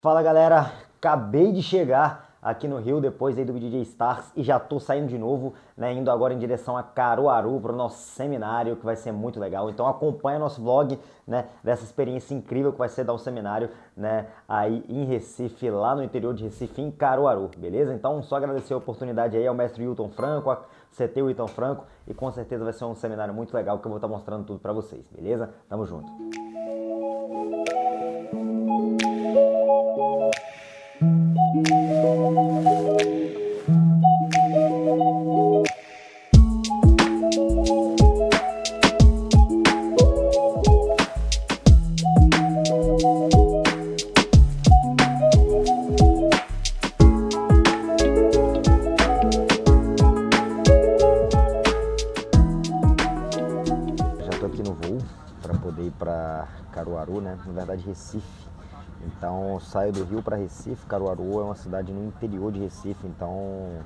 Fala galera, acabei de chegar aqui no Rio depois aí do BJJ Stars e já tô saindo de novo, né, indo agora em direção a Caruaru para o nosso seminário que vai ser muito legal. Então acompanha nosso vlog, né, dessa experiência incrível que vai ser dar um seminário, né, aí em Recife, lá no interior de Recife, em Caruaru, beleza? Então só agradecer a oportunidade aí ao mestre Wilton Franco, a CT Wilton Franco, e com certeza vai ser um seminário muito legal que eu vou estar mostrando tudo para vocês, beleza? Tamo junto. Já tô aqui no voo para poder ir para Caruaru, né? Na verdade Recife. Então eu saio do Rio para Recife. Caruaru é uma cidade no interior de Recife, então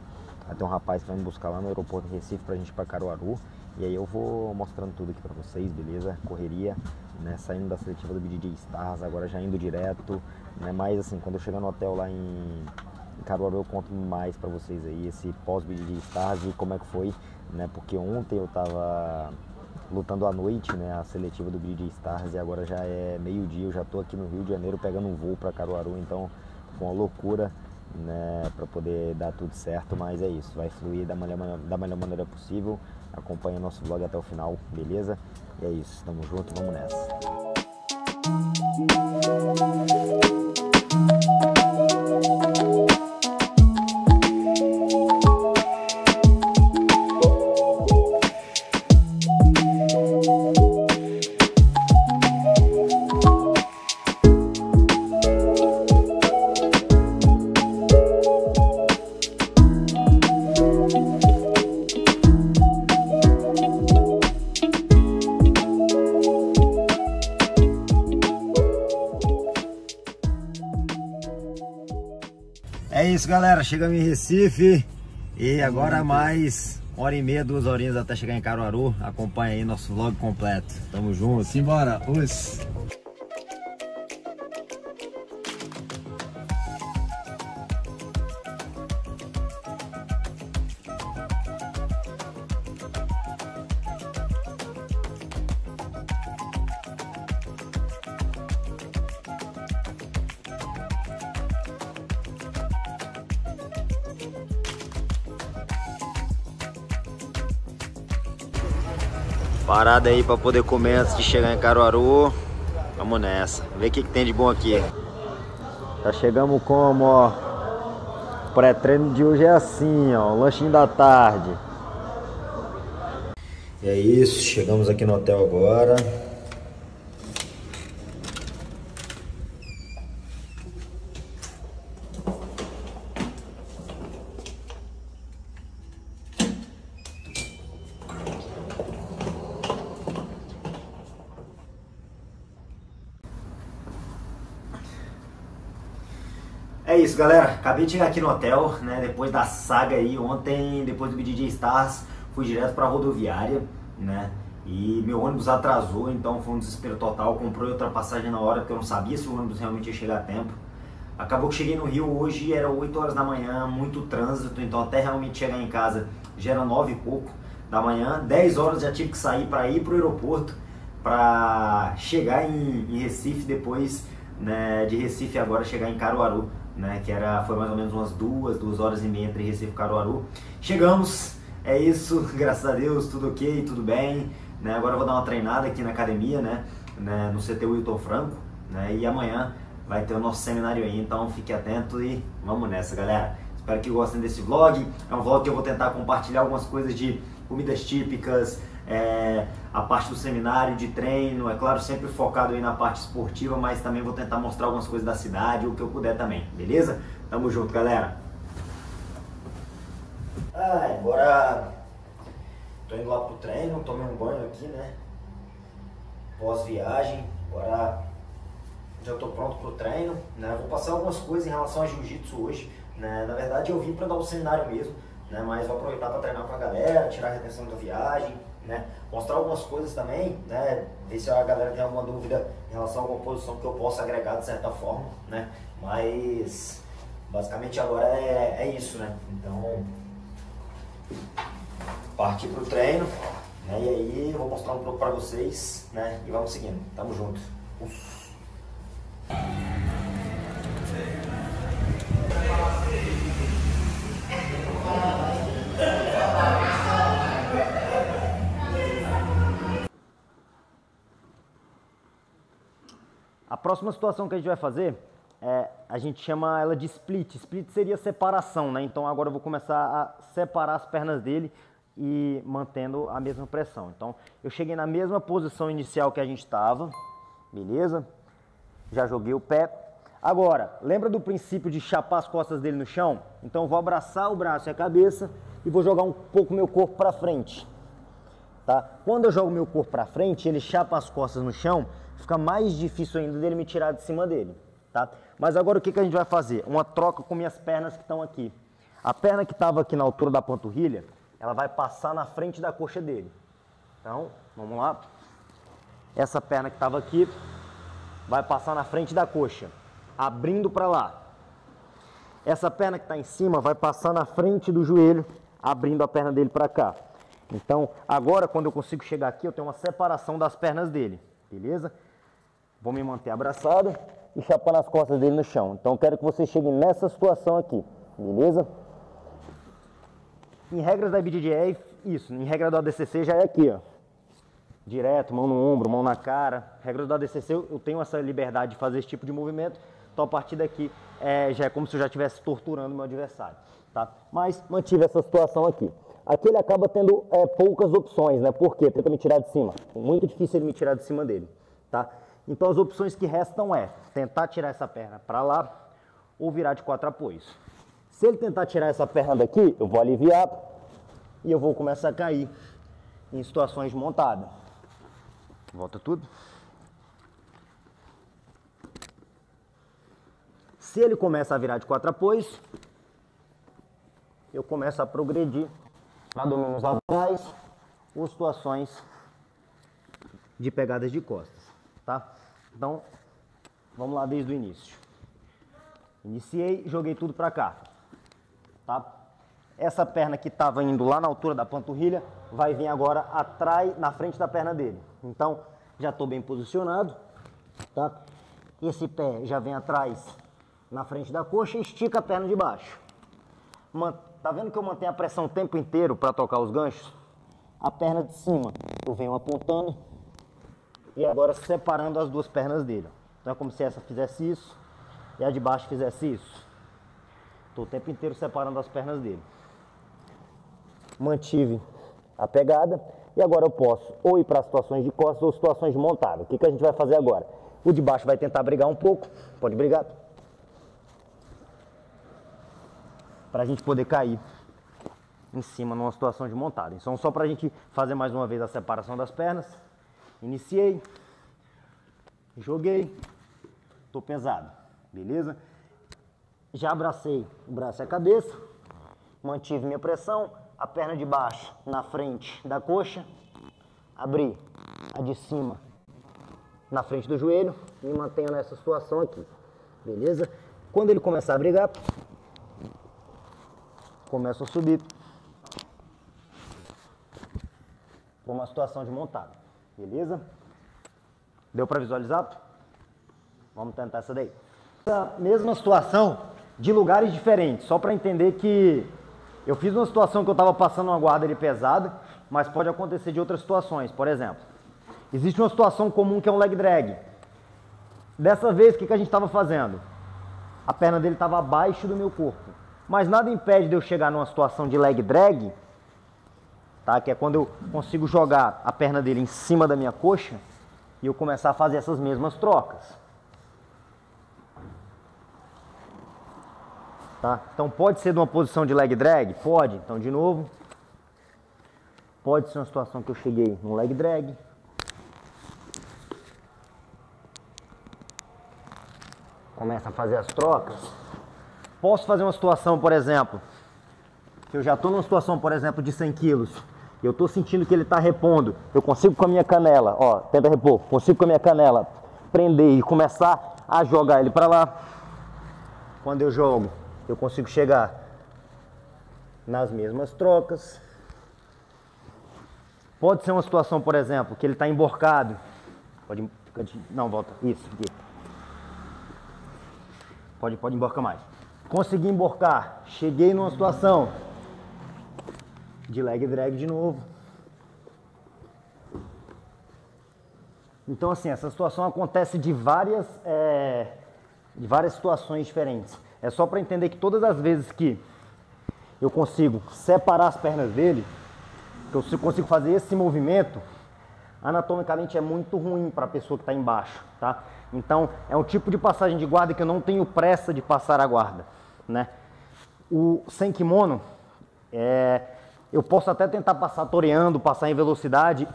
vai ter um rapaz que vai me buscar lá no aeroporto de Recife pra gente ir para Caruaru. E aí eu vou mostrando tudo aqui para vocês, beleza? Correria, né? Saindo da seletiva do BJJ Stars, agora já indo direto, né? Mas assim, quando eu chegar no hotel lá em Caruaru eu conto mais para vocês aí esse pós-BJJ Stars e como é que foi, né? Porque ontem eu tava lutando à noite, né, a seletiva do BJJ Stars, e agora já é meio-dia, eu já tô aqui no Rio de Janeiro pegando um voo para Caruaru, então foi uma loucura, né, para poder dar tudo certo, mas é isso, vai fluir da melhor maneira possível. Acompanha nosso vlog até o final, beleza? E é isso, tamo junto, vamos nessa. É isso, galera, chegamos em Recife e agora mais 1h30, 2 horinhas até chegar em Caruaru. Acompanha aí nosso vlog completo. Tamo junto. Simbora, os. Parada aí pra poder comer antes de chegar em Caruaru. Vamos nessa. Ver o que tem de bom aqui. Já chegamos como, ó. O pré-treino de hoje é assim, ó. O lanchinho da tarde. E é isso, chegamos aqui no hotel agora. É isso, galera, acabei de chegar aqui no hotel, né, depois da saga aí, ontem, depois do BJJ Stars, fui direto pra rodoviária, né, e meu ônibus atrasou, então foi um desespero total, comprei outra passagem na hora, porque eu não sabia se o ônibus realmente ia chegar a tempo. Acabou que cheguei no Rio hoje, era 8 horas da manhã, muito trânsito, então até realmente chegar em casa já era 9 e pouco da manhã, 10 horas já tive que sair para ir pro aeroporto, para chegar em Recife, depois, né, de Recife agora chegar em Caruaru, né, que foi mais ou menos umas 2 horas e meia entre Recife e Caruaru. Chegamos, é isso, graças a Deus, tudo ok, tudo bem, né, agora eu vou dar uma treinada aqui na academia, né, no CT Wilton Franco, né, e amanhã vai ter o nosso seminário aí, então fique atento e vamos nessa, galera. Espero que gostem desse vlog. É um vlog que eu vou tentar compartilhar algumas coisas de comidas típicas, a parte do seminário, de treino, é claro, sempre focado aí na parte esportiva, mas também vou tentar mostrar algumas coisas da cidade, o que eu puder também, beleza? Tamo junto, galera! Agora tô indo lá pro treino, tomei um banho aqui, né? Pós-viagem, agora já tô pronto pro treino, né? Vou passar algumas coisas em relação a jiu-jitsu hoje, né? Na verdade eu vim para dar o seminário mesmo, né? Mas vou aproveitar para treinar com a galera, tirar a retenção da viagem, né? Mostrar algumas coisas também, né? Ver se a galera tem alguma dúvida em relação a alguma posição que eu possa agregar de certa forma, né? Mas basicamente agora é isso, né? Então, partir pro treino, né? E aí eu vou mostrar um pouco pra vocês, né? E vamos seguindo. Tamo junto. A próxima situação que a gente vai fazer, a gente chama ela de split. Split seria separação, né? Então agora eu vou começar a separar as pernas dele e mantendo a mesma pressão. Então eu cheguei na mesma posição inicial que a gente estava, beleza? Já joguei o pé. Agora, lembra do princípio de chapar as costas dele no chão? Então eu vou abraçar o braço e a cabeça e vou jogar um pouco meu corpo para frente. Tá? Quando eu jogo meu corpo para frente, ele chapa as costas no chão, fica mais difícil ainda dele me tirar de cima dele. Tá? Mas agora o que a gente vai fazer? Uma troca com minhas pernas que estão aqui. A perna que estava aqui na altura da panturrilha, ela vai passar na frente da coxa dele. Então, vamos lá. Essa perna que estava aqui vai passar na frente da coxa, abrindo para lá. Essa perna que está em cima vai passar na frente do joelho, abrindo a perna dele para cá. Então, agora quando eu consigo chegar aqui, eu tenho uma separação das pernas dele, beleza? Vou me manter abraçado e chapando as costas dele no chão. Então, eu quero que você chegue nessa situação aqui, beleza? Em regras da BJJ é isso, em regra do ADCC já é aqui, ó. Direto, mão no ombro, mão na cara. Regras do ADCC eu tenho essa liberdade de fazer esse tipo de movimento. Então, a partir daqui, já é como se eu já estivesse torturando o meu adversário, tá? Mas mantive essa situação aqui. Aqui ele acaba tendo poucas opções, né? Por quê? Tenta me tirar de cima. É muito difícil ele me tirar de cima dele, tá? Então as opções que restam é tentar tirar essa perna para lá ou virar de 4 apoios. Se ele tentar tirar essa perna daqui, eu vou aliviar e eu vou começar a cair em situações de montada. Volta tudo. Se ele começa a virar de 4 apoios, eu começo a progredir para domínios atrás ou situações de pegadas de costas, tá? Então, vamos lá desde o início. Iniciei, joguei tudo para cá, tá? Essa perna que estava indo lá na altura da panturrilha vai vir agora atrás, na frente da perna dele. Então, já estou bem posicionado, tá? Esse pé já vem atrás, na frente da coxa e estica a perna de baixo. Tá vendo que eu mantenho a pressão o tempo inteiro para tocar os ganchos? A perna de cima, eu venho apontando e agora separando as duas pernas dele. Então é como se essa fizesse isso e a de baixo fizesse isso. Estou o tempo inteiro separando as pernas dele. Mantive a pegada e agora eu posso ou ir para situações de costas ou situações de montada. O que a gente vai fazer agora? O de baixo vai tentar brigar um pouco, pode brigar, para a gente poder cair em cima numa situação de montada. Então só para a gente fazer mais uma vez a separação das pernas. Iniciei, joguei, tô pesado, beleza? Já abracei o braço e a cabeça, mantive minha pressão, a perna de baixo na frente da coxa, abri a de cima na frente do joelho e me mantenho nessa situação aqui, beleza? Quando ele começar a brigar, começo a subir para uma situação de montada, beleza? Deu para visualizar? Vamos tentar essa daí. Essa mesma situação de lugares diferentes, só para entender que eu fiz uma situação que eu estava passando uma guarda ali pesada, mas pode acontecer de outras situações. Por exemplo, existe uma situação comum que é um leg drag. Dessa vez, o que a gente estava fazendo? A perna dele estava abaixo do meu corpo. Mas nada impede de eu chegar numa situação de leg drag, tá? Que é quando eu consigo jogar a perna dele em cima da minha coxa e eu começar a fazer essas mesmas trocas. Tá? Então pode ser de uma posição de leg drag? Pode. Então de novo. Pode ser uma situação que eu cheguei no leg drag. Começa a fazer as trocas. Posso fazer uma situação, por exemplo, que eu já estou numa situação, por exemplo, de 100 quilos. Eu estou sentindo que ele está repondo. Eu consigo com a minha canela, ó, tenta repor. Consigo com a minha canela prender e começar a jogar ele para lá. quando eu jogo, eu consigo chegar nas mesmas trocas. Pode ser uma situação, por exemplo, que ele está emborcado. Pode... Não, volta. Isso, aqui. Pode emborcar mais. Consegui emborcar. Cheguei numa situação de leg drag de novo. Então, assim, essa situação acontece de várias situações diferentes. É só para entender que todas as vezes que eu consigo separar as pernas dele, que eu consigo fazer esse movimento, anatomicamente é muito ruim para a pessoa que está embaixo, tá? Então, é um tipo de passagem de guarda que eu não tenho pressa de passar a guarda, né? O sem kimono, eu posso até tentar passar toreando, passar em velocidade,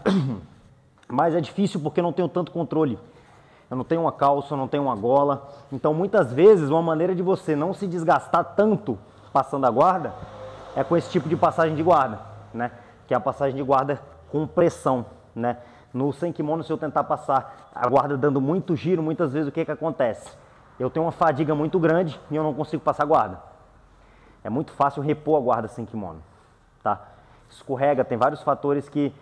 mas é difícil porque eu não tenho tanto controle. Eu não tenho uma calça, eu não tenho uma gola. Então, muitas vezes, uma maneira de você não se desgastar tanto passando a guarda é com esse tipo de passagem de guarda, né? Que é a passagem de guarda com pressão, né? No sem kimono, se eu tentar passar a guarda dando muito giro, muitas vezes o que acontece? Eu tenho uma fadiga muito grande e eu não consigo passar a guarda. É muito fácil repor a guarda sem kimono, tá? Escorrega, tem vários fatores que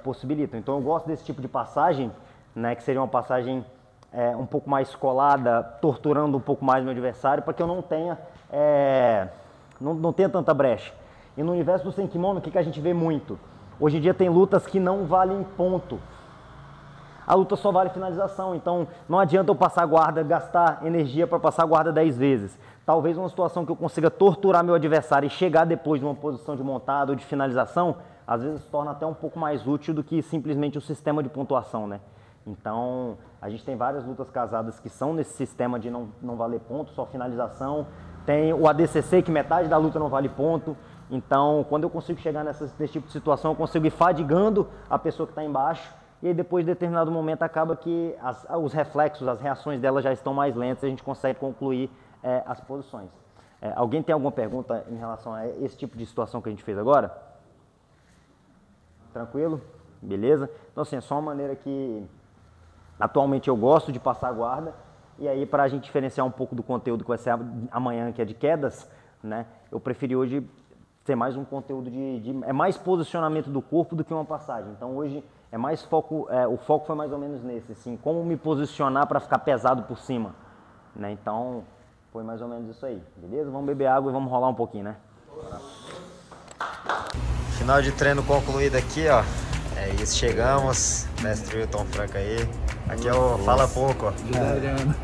possibilitam. Então eu gosto desse tipo de passagem, né? Que seria uma passagem um pouco mais colada, torturando um pouco mais meu adversário, para que eu não tenha, não tenha tanta brecha. E no universo do sem kimono, o que a gente vê muito? Hoje em dia tem lutas que não valem ponto. A luta só vale finalização, então não adianta eu passar a guarda, gastar energia para passar a guarda 10 vezes. Talvez uma situação que eu consiga torturar meu adversário e chegar depois de uma posição de montada ou de finalização, às vezes torna até um pouco mais útil do que simplesmente o sistema de pontuação, né? Então, a gente tem várias lutas casadas que são nesse sistema de não valer ponto, só finalização. Tem o ADCC, que metade da luta não vale ponto. Então, quando eu consigo chegar nesse tipo de situação, eu consigo ir fadigando a pessoa que está embaixo. E aí, depois de determinado momento, acaba que os reflexos, as reações dela já estão mais lentas e a gente consegue concluir as posições. Alguém tem alguma pergunta em relação a esse tipo de situação que a gente fez agora? Tranquilo? Beleza? Então, assim, é só uma maneira que atualmente eu gosto de passar a guarda. E aí, para a gente diferenciar um pouco do conteúdo que vai ser amanhã, que é de quedas, né? Eu preferi hoje ter mais um conteúdo é mais posicionamento do corpo do que uma passagem. Então hoje é mais foco, o foco foi mais ou menos nesse, assim, como me posicionar para ficar pesado por cima, né? Então foi mais ou menos isso aí, beleza? Vamos beber água e vamos rolar um pouquinho, né? Final de treino concluído aqui, ó. É isso, chegamos. Mestre Wilton Franco aí. Aqui é o Fala Pouco, ó.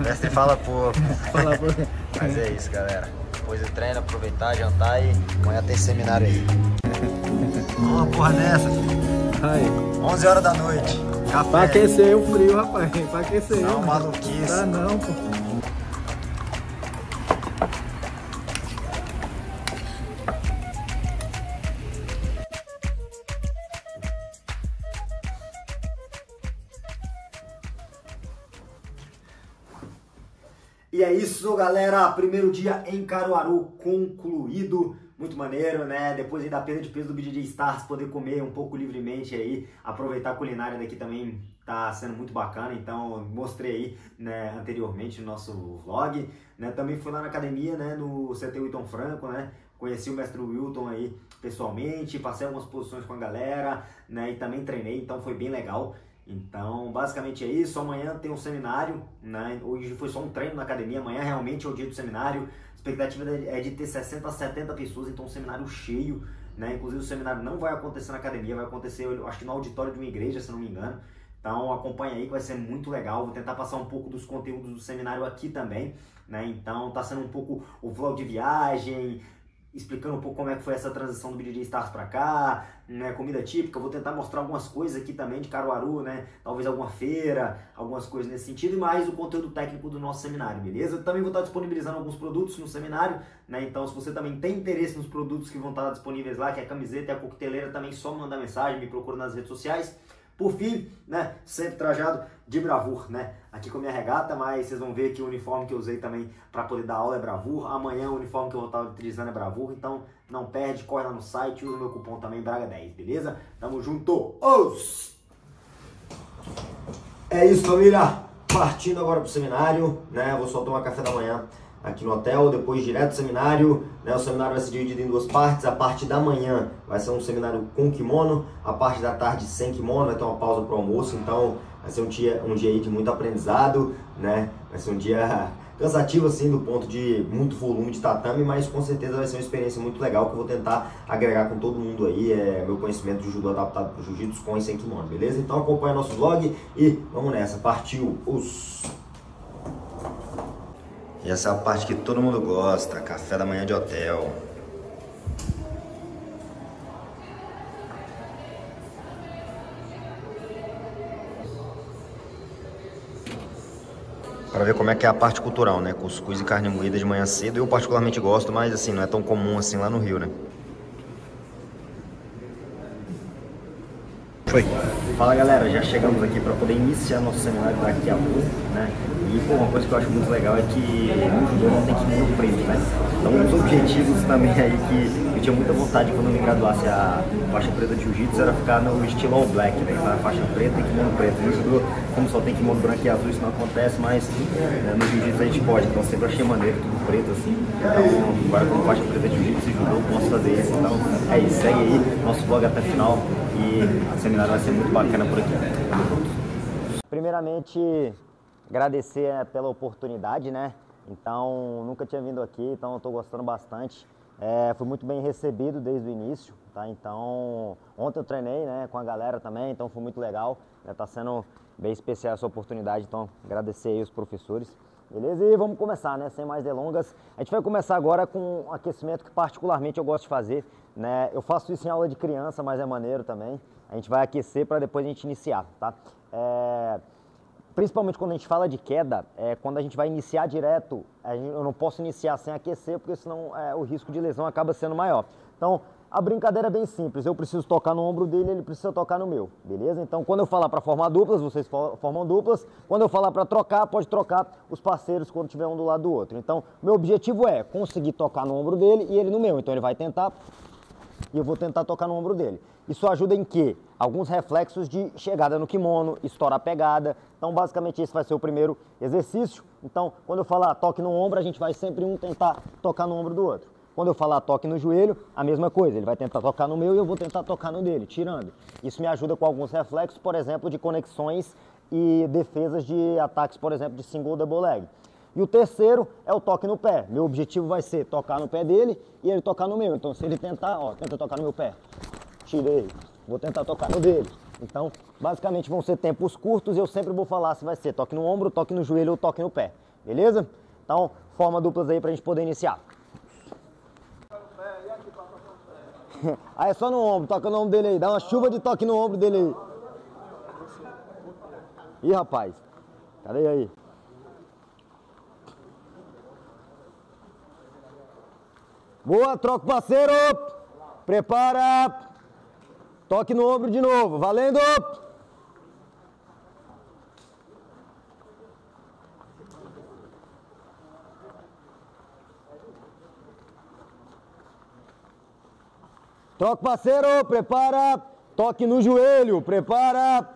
Mestre Fala Pouco. Fala Pouco. Mas é isso, galera. Depois do treino, aproveitar, jantar e amanhã tem seminário aí. Uma porra dessa, filho. Aí. 11 horas da noite. Café. Pra aquecer o frio, rapaz. Pra aquecer. Não, maluquice. Tá não, pô. E é isso, galera. Primeiro dia em Caruaru concluído. Muito maneiro, né? Depois aí da perda de peso do BJJ Stars, poder comer um pouco livremente aí, aproveitar a culinária daqui também tá sendo muito bacana. Então, mostrei aí, né, anteriormente no nosso vlog, né? Também fui lá na academia, né, no CT Wilton Franco, né? Conheci o mestre Wilton aí pessoalmente, passei algumas posições com a galera, né? E também treinei, então foi bem legal. Então, basicamente é isso. Amanhã tem um seminário, né? Hoje foi só um treino na academia, amanhã realmente é o dia do seminário. A expectativa é de ter 60 a 70 pessoas, então um seminário cheio, né? Inclusive o seminário não vai acontecer na academia, vai acontecer, eu acho que no auditório de uma igreja, se não me engano. Então acompanha aí que vai ser muito legal. Vou tentar passar um pouco dos conteúdos do seminário aqui também, né? Então tá sendo um pouco o vlog de viagem, explicando um pouco como é que foi essa transição do BJJ Stars pra cá, né, comida típica. Vou tentar mostrar algumas coisas aqui também de Caruaru, né, talvez alguma feira, algumas coisas nesse sentido, e mais o conteúdo técnico do nosso seminário, beleza? Também vou estar disponibilizando alguns produtos no seminário, né, então se você também tem interesse nos produtos que vão estar disponíveis lá, que é a camiseta e a coqueteleira, também só mandar mensagem, me procura nas redes sociais. Por fim, né, sempre trajado de bravura, né, aqui com a minha regata, mas vocês vão ver que o uniforme que eu usei também para poder dar aula é bravura. Amanhã o uniforme que eu vou estar utilizando é bravura, então não perde, corre lá no site, usa o meu cupom também, Braga10, beleza? Tamo junto! Os! É isso, família! Partindo agora pro seminário, né, vou só tomar café da manhã, aqui no hotel, depois direto do seminário, né? O seminário vai ser dividido em duas partes. A parte da manhã vai ser um seminário com kimono, a parte da tarde sem kimono, vai ter uma pausa para o almoço, então vai ser um dia aí de muito aprendizado, né? Vai ser um dia cansativo assim do ponto de muito volume de tatame, mas com certeza vai ser uma experiência muito legal que eu vou tentar agregar com todo mundo aí, meu conhecimento de judô adaptado para o jiu-jitsu com e sem kimono, beleza? Então acompanha nosso vlog e vamos nessa, partiu os... E essa é a parte que todo mundo gosta, café da manhã de hotel. Para ver como é que é a parte cultural, né? Cuscuz e carne moída de manhã cedo. Eu particularmente gosto, mas assim, não é tão comum assim lá no Rio, né? Foi. Fala galera, já chegamos aqui para poder iniciar nosso seminário daqui a pouco, né? E pô, uma coisa que eu acho muito legal é que no judô não tem kimono preto, né? Então um dos objetivos também aí que eu tinha muita vontade quando eu me graduasse a faixa preta de jiu-jitsu era ficar no estilo all black, né? Então, a faixa preta e kimono preto. No judô, como só tem kimono branco e azul, isso não acontece, mas no jiu-jitsu a gente pode, então sempre achei maneiro, tudo preto assim. Então agora como faixa preta de jiu-jitsu e judô eu posso fazer isso, então é isso, segue aí nosso vlog até o final e o seminário vai ser muito bacana por aqui. Primeiramente, agradecer pela oportunidade, né? Então, nunca tinha vindo aqui, então eu tô gostando bastante. Fui muito bem recebido desde o início, tá? Então, ontem eu treinei, né, com a galera também, então foi muito legal. Tá sendo bem especial essa oportunidade, então agradecer aí os professores. Beleza? E vamos começar, né? Sem mais delongas. A gente vai começar agora com um aquecimento que particularmente eu gosto de fazer, né? Eu faço isso em aula de criança, mas é maneiro também. A gente vai aquecer para depois a gente iniciar, tá? Principalmente quando a gente fala de queda, quando a gente vai iniciar direto, eu não posso iniciar sem aquecer, porque senão o risco de lesão acaba sendo maior. Então, a brincadeira é bem simples, eu preciso tocar no ombro dele, ele precisa tocar no meu, beleza? Então, quando eu falar para formar duplas, vocês formam duplas. Quando eu falar para trocar, pode trocar os parceiros quando tiver um do lado do outro. Então, meu objetivo é conseguir tocar no ombro dele e ele no meu. Então, ele vai tentar e eu vou tentar tocar no ombro dele. Isso ajuda em quê? Alguns reflexos de chegada no kimono, estourar a pegada. Então, basicamente, esse vai ser o primeiro exercício. Então, quando eu falar toque no ombro, a gente vai sempre tentar tocar no ombro do outro. Quando eu falar toque no joelho, a mesma coisa. Ele vai tentar tocar no meu e eu vou tentar tocar no dele, tirando. Isso me ajuda com alguns reflexos, por exemplo, de conexões e defesas de ataques, por exemplo, de single ou double leg. E o terceiro é o toque no pé. Meu objetivo vai ser tocar no pé dele e ele tocar no meu. Então, se ele tentar, tenta tocar no meu pé. Tirei. Vou tentar tocar no dele. Então, basicamente vão ser tempos curtos e eu sempre vou falar se vai ser toque no ombro, toque no joelho ou toque no pé. Beleza? Então, forma duplas aí pra gente poder iniciar. Aí é só no ombro, toca no ombro dele aí. Dá uma chuva de toque no ombro dele aí. Ih, rapaz. Cadê aí? Boa, troca o parceiro. Prepara. Toque no ombro de novo. Valendo. Troca o parceiro. Prepara. Toque no joelho. Prepara.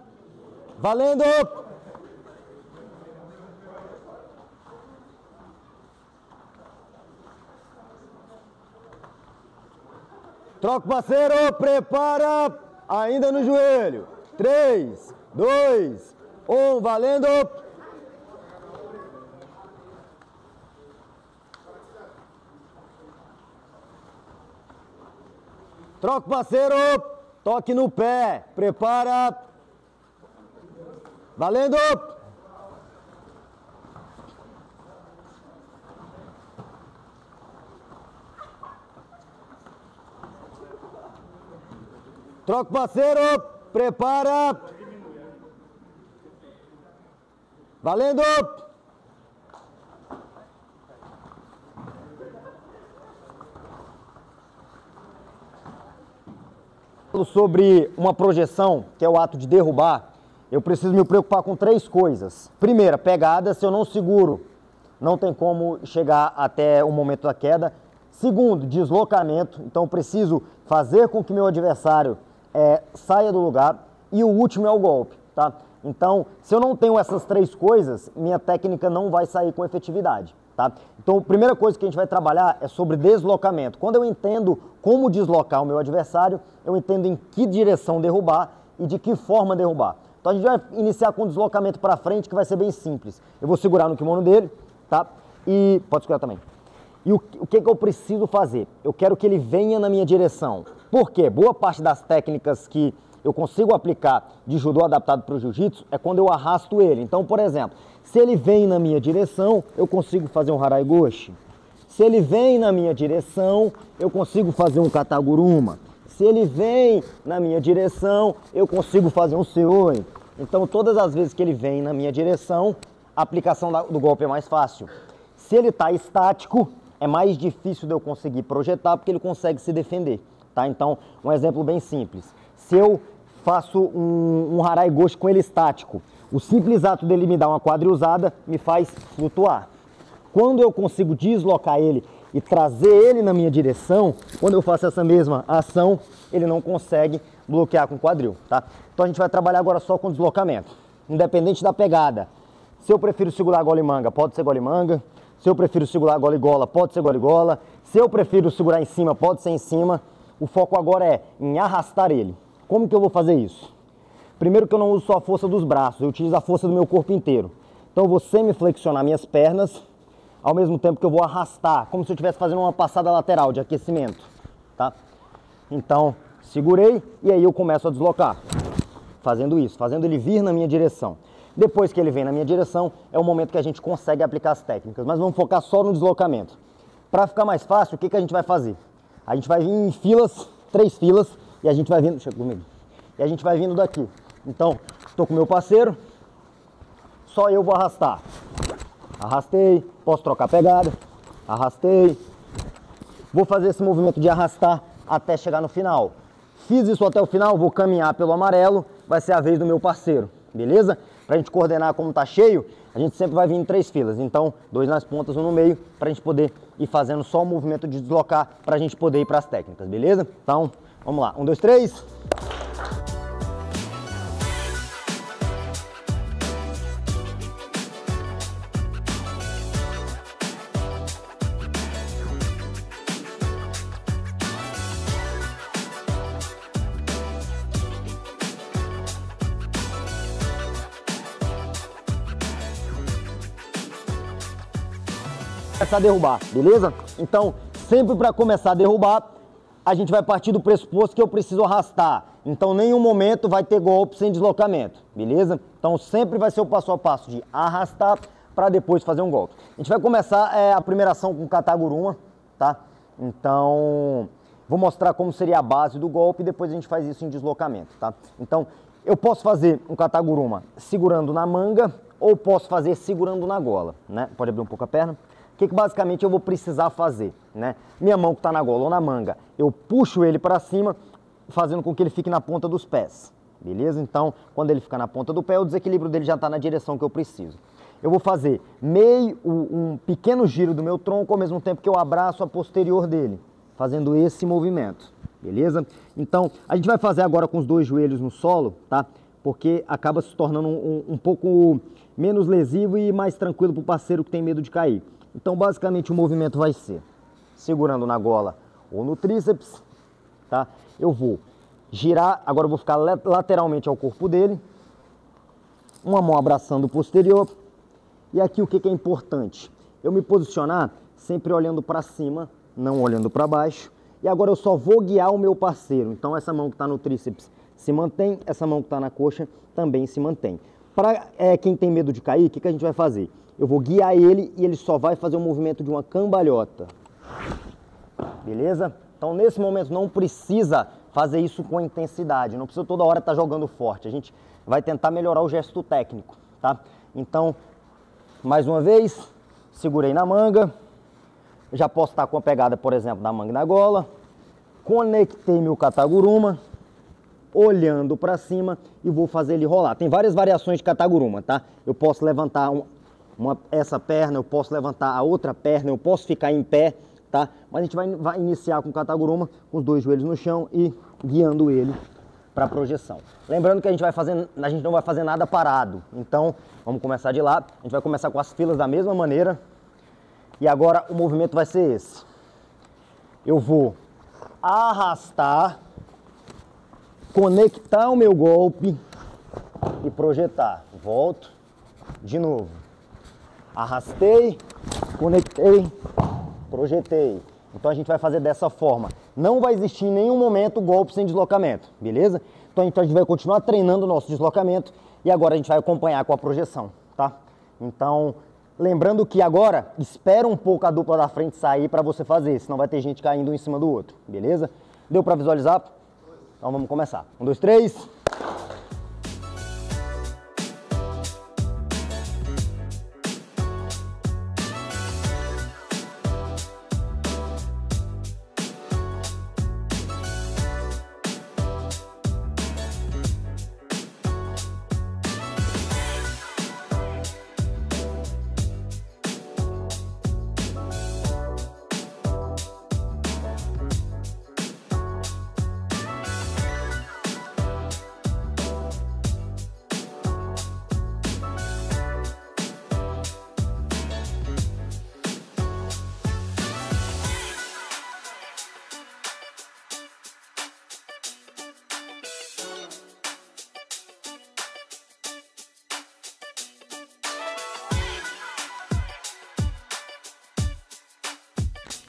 Valendo. Troca o parceiro, prepara, ainda no joelho. 3, 2, 1, valendo. Troca o parceiro, toque no pé, prepara. Valendo. Troca o parceiro, prepara. Valendo. Sobre uma projeção, que é o ato de derrubar, eu preciso me preocupar com 3 coisas. Primeira, pegada, se eu não seguro, não tem como chegar até o momento da queda. Segundo, deslocamento, então eu preciso fazer com que meu adversário saia do lugar. E o último é o golpe, tá? Então, se eu não tenho essas 3 coisas, minha técnica não vai sair com efetividade. tá? Então, a primeira coisa que a gente vai trabalhar é sobre deslocamento. Quando eu entendo como deslocar o meu adversário, eu entendo em que direção derrubar e de que forma derrubar. Então, a gente vai iniciar com o deslocamento para frente, que vai ser bem simples. Eu vou segurar no kimono dele, tá? E pode segurar também. E o que eu preciso fazer? Eu quero que ele venha na minha direção. Por quê? Boa parte das técnicas que eu consigo aplicar de judô adaptado para o jiu-jitsu é quando eu arrasto ele. Então, por exemplo, se ele vem na minha direção, eu consigo fazer um harai goshi. Se ele vem na minha direção, eu consigo fazer um kataguruma. Se ele vem na minha direção, eu consigo fazer um seoi. Então, todas as vezes que ele vem na minha direção, a aplicação do golpe é mais fácil. Se ele está estático, é mais difícil de eu conseguir projetar, porque ele consegue se defender, tá? Então, um exemplo bem simples. Se eu faço um harai goshi com ele estático, o simples ato dele me dar uma quadrilzada me faz flutuar. Quando eu consigo deslocar ele e trazer ele na minha direção, quando eu faço essa mesma ação, ele não consegue bloquear com o quadril, tá? Então a gente vai trabalhar agora só com deslocamento, independente da pegada. Se eu prefiro segurar gola e manga, pode ser gola e manga. Se eu prefiro segurar gola e gola, pode ser gola e gola. Se eu prefiro segurar em cima, pode ser em cima. O foco agora é em arrastar ele. Como que eu vou fazer isso? Primeiro que eu não uso só a força dos braços, eu utilizo a força do meu corpo inteiro. Então eu vou semiflexionar minhas pernas, ao mesmo tempo que eu vou arrastar, como se eu estivesse fazendo uma passada lateral de aquecimento, tá? Então, segurei e aí eu começo a deslocar, fazendo isso, fazendo ele vir na minha direção. Depois que ele vem na minha direção, é o momento que a gente consegue aplicar as técnicas, mas vamos focar só no deslocamento. Para ficar mais fácil, o que a gente vai fazer? A gente vai vir em filas, 3 filas, e a gente vai vindo, chega comigo, e a gente vai vindo daqui. Então, estou com o meu parceiro, só eu vou arrastar. Arrastei, posso trocar a pegada, arrastei. Vou fazer esse movimento de arrastar até chegar no final. Fiz isso até o final, vou caminhar pelo amarelo, vai ser a vez do meu parceiro, beleza? Para a gente coordenar como está cheio, a gente sempre vai vir em 3 filas. Então, 2 nas pontas, 1 no meio, para a gente poder ir fazendo só o movimento de deslocar, para a gente poder ir para as técnicas, beleza? Então, vamos lá. 1, 2, 3. Começar a derrubar, beleza? Então, sempre para começar a derrubar, a gente vai partir do pressuposto que eu preciso arrastar. Então, nenhum momento vai ter golpe sem deslocamento, beleza? Então, sempre vai ser o passo a passo de arrastar para depois fazer um golpe. A gente vai começar a primeira ação com kataguruma, tá? Então, vou mostrar como seria a base do golpe e depois a gente faz isso em deslocamento, tá? Então, eu posso fazer um kataguruma segurando na manga ou posso fazer segurando na gola, né? Pode abrir um pouco a perna. O que basicamente eu vou precisar fazer, né? Minha mão que está na gola ou na manga, eu puxo ele para cima, fazendo com que ele fique na ponta dos pés, beleza? Então, quando ele ficar na ponta do pé, o desequilíbrio dele já está na direção que eu preciso. Eu vou fazer um pequeno giro do meu tronco, ao mesmo tempo que eu abraço a posterior dele, fazendo esse movimento, beleza? Então, a gente vai fazer agora com os 2 joelhos no solo, tá? Porque acaba se tornando um pouco menos lesivo e mais tranquilo para o parceiro que tem medo de cair. Então, basicamente, o movimento vai ser segurando na gola ou no tríceps, tá? Eu vou girar, agora eu vou ficar lateralmente ao corpo dele, uma mão abraçando o posterior. E aqui o que é importante? Eu me posicionar sempre olhando para cima, não olhando para baixo. E agora eu só vou guiar o meu parceiro. Então, essa mão que está no tríceps se mantém, essa mão que está na coxa também se mantém. Para quem tem medo de cair, o que a gente vai fazer? Eu vou guiar ele e ele só vai fazer o movimento de uma cambalhota. Beleza? Então, nesse momento, não precisa fazer isso com intensidade. Não precisa toda hora estar jogando forte. A gente vai tentar melhorar o gesto técnico, tá? Então, mais uma vez, segurei na manga. Já posso estar com a pegada, por exemplo, da manga e na gola. Conectei meu kataguruma, olhando para cima e vou fazer ele rolar. Tem várias variações de kataguruma, tá? Eu posso levantar essa perna, eu posso levantar a outra perna, eu posso ficar em pé, tá? Mas a gente vai iniciar com o kataguruma, com os 2 joelhos no chão e guiando ele para a projeção. Lembrando que a gente não vai fazer nada parado. Então, vamos começar de lá. A gente vai começar com as filas da mesma maneira. E agora o movimento vai ser esse. Eu vou arrastar, conectar o meu golpe e projetar. Volto de novo. Arrastei, conectei, projetei. Então a gente vai fazer dessa forma. Não vai existir em nenhum momento golpe sem deslocamento, beleza? Então a gente vai continuar treinando o nosso deslocamento e agora a gente vai acompanhar com a projeção, tá? Então, lembrando que agora, espera um pouco a dupla da frente sair para você fazer, senão vai ter gente caindo um em cima do outro, beleza? Deu para visualizar? Então vamos começar. 1, 2, 3...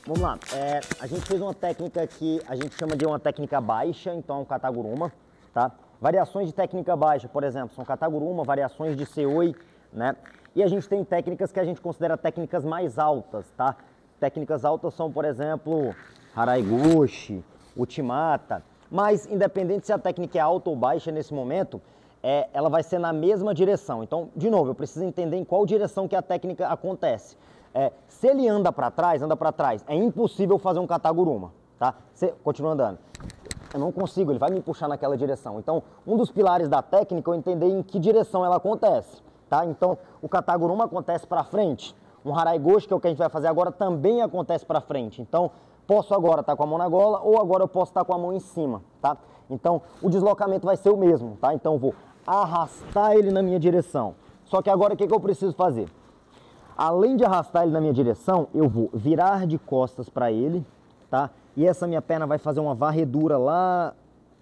Vamos lá, a gente fez uma técnica que a gente chama de uma técnica baixa, então é um kataguruma, tá? Variações de técnica baixa, por exemplo, são kataguruma, variações de seoi, né? E a gente tem técnicas que a gente considera técnicas mais altas, tá? Técnicas altas são, por exemplo, haraigoshi, uchimata, mas independente se a técnica é alta ou baixa nesse momento, ela vai ser na mesma direção. Então, de novo, eu preciso entender em qual direção que a técnica acontece. Se ele anda para trás, é impossível fazer um kataguruma, tá? Continua andando. Eu não consigo, ele vai me puxar naquela direção. Então, um dos pilares da técnica é eu entender em que direção ela acontece, tá? Então, o kataguruma acontece para frente. Um haraigoshi, que é o que a gente vai fazer agora, também acontece para frente. Então, posso agora estar com a mão na gola ou agora eu posso estar com a mão em cima, tá? Então, o deslocamento vai ser o mesmo, tá? Então, eu vou arrastar ele na minha direção. Só que agora, o que eu preciso fazer? Além de arrastar ele na minha direção, eu vou virar de costas para ele, tá? E essa minha perna vai fazer uma varredura lá